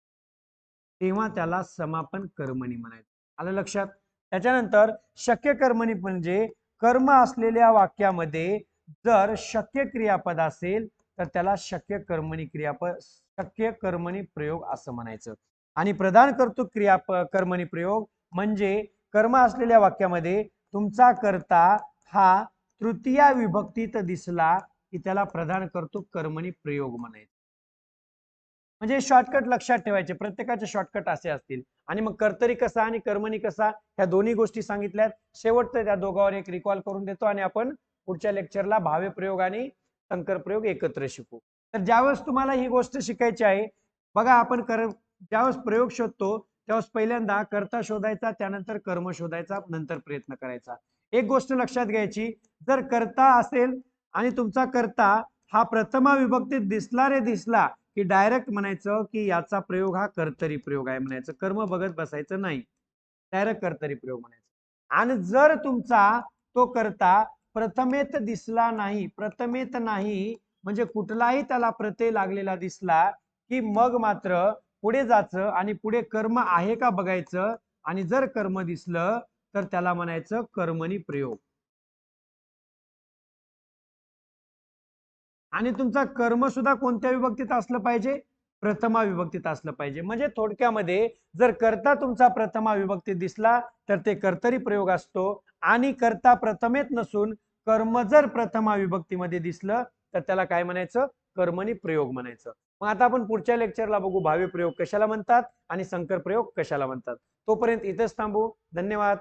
तेव्हा त्याला समापन कर्मणी म्हणायचं. आलं लक्षात? त्याच्यानंतर शक्य कर्मणी म्हणजे कर्म असलेल्या वाक्यामध्ये जर शक्य क्रियापद असेल तर त्याला शक्य कर्मणी प्रयोग असं म्हणायचं. आणि प्रधान कर्तृक कर्मणी प्रयोग म्हणजे कर्म असलेल्या वाक्यामध्ये तुमचा कर्ता हा तृतीय विभक्तीत दिसला की त्याला प्रधान कर्तृक कर्मणी प्रयोग म्हणायचं. म्हणजे शॉर्टकट लक्षात ठेवायचे, प्रत्येकाचे शॉर्टकट असे असतील. आणि मग कर्तरी कसा आणि कर्मणी कसा, ह्या दोन्ही गोष्टी सांगितल्यात. शेवटचं त्या दोघांवर एक रिकॉल करून देतो आणि आपण पुढच्या लेक्चरला भावे प्रयोग आणि संकर प्रयोग एकत्र शिकू. तर ज्यावेळेस तुम्हाला ही गोष्ट शिकायची आहे बघा, आपण ज्यावेळेस प्रयोग शोधतो त्यावेळेस पहिल्यांदा कर्ता शोधायचा, त्यानंतर कर्म शोधायचा, नंतर प्रयत्न करायचा. एक गोष्ट लक्षात घ्यायची, जर कर्ता असेल आणि तुमचा कर्ता हा प्रथमा विभक्तीत दिसला की डायरेक्ट म्हणायचं की याचा प्रयोग हा कर्तरी प्रयोग आहे म्हणायचं, कर्म बघत बसायचं नाही, डायरेक्ट कर्तरी प्रयोग म्हणायचं. आणि जर तुमचा तो कर्ता प्रथमेत दिसला नाही, प्रथमेत नाही म्हणजे कुठलाही त्याला प्रत्यय लागलेला दिसला की मग मात्र पुढे जायचं आणि पुढे कर्म आहे का बघायचं, आणि जर कर्म दिसलं तर त्याला म्हणायचं कर्मणी प्रयोग. आणि तुमचा कर्म सुद्धा कोणत्या विभक्तीत असलं पाहिजे? प्रथमा विभक्तीत असलं पाहिजे. म्हणजे थोडक्यामध्ये जर कर्ता तुमचा प्रथमा विभक्तीत दिसला तर ते कर्तरी प्रयोग असतो, आणि कर्ता प्रथमेत नसून कर्म जर प्रथमा विभक्तीमध्ये दिसलं तर त्याला काय म्हणायचं? कर्मणी प्रयोग म्हणायचं. मग आता आपण पुढच्या लेक्चरला बघू भावी प्रयोग कशाला म्हणतात आणि संकर प्रयोग कशाला म्हणतात. तोपर्यंत इथेच थांबू. धन्यवाद.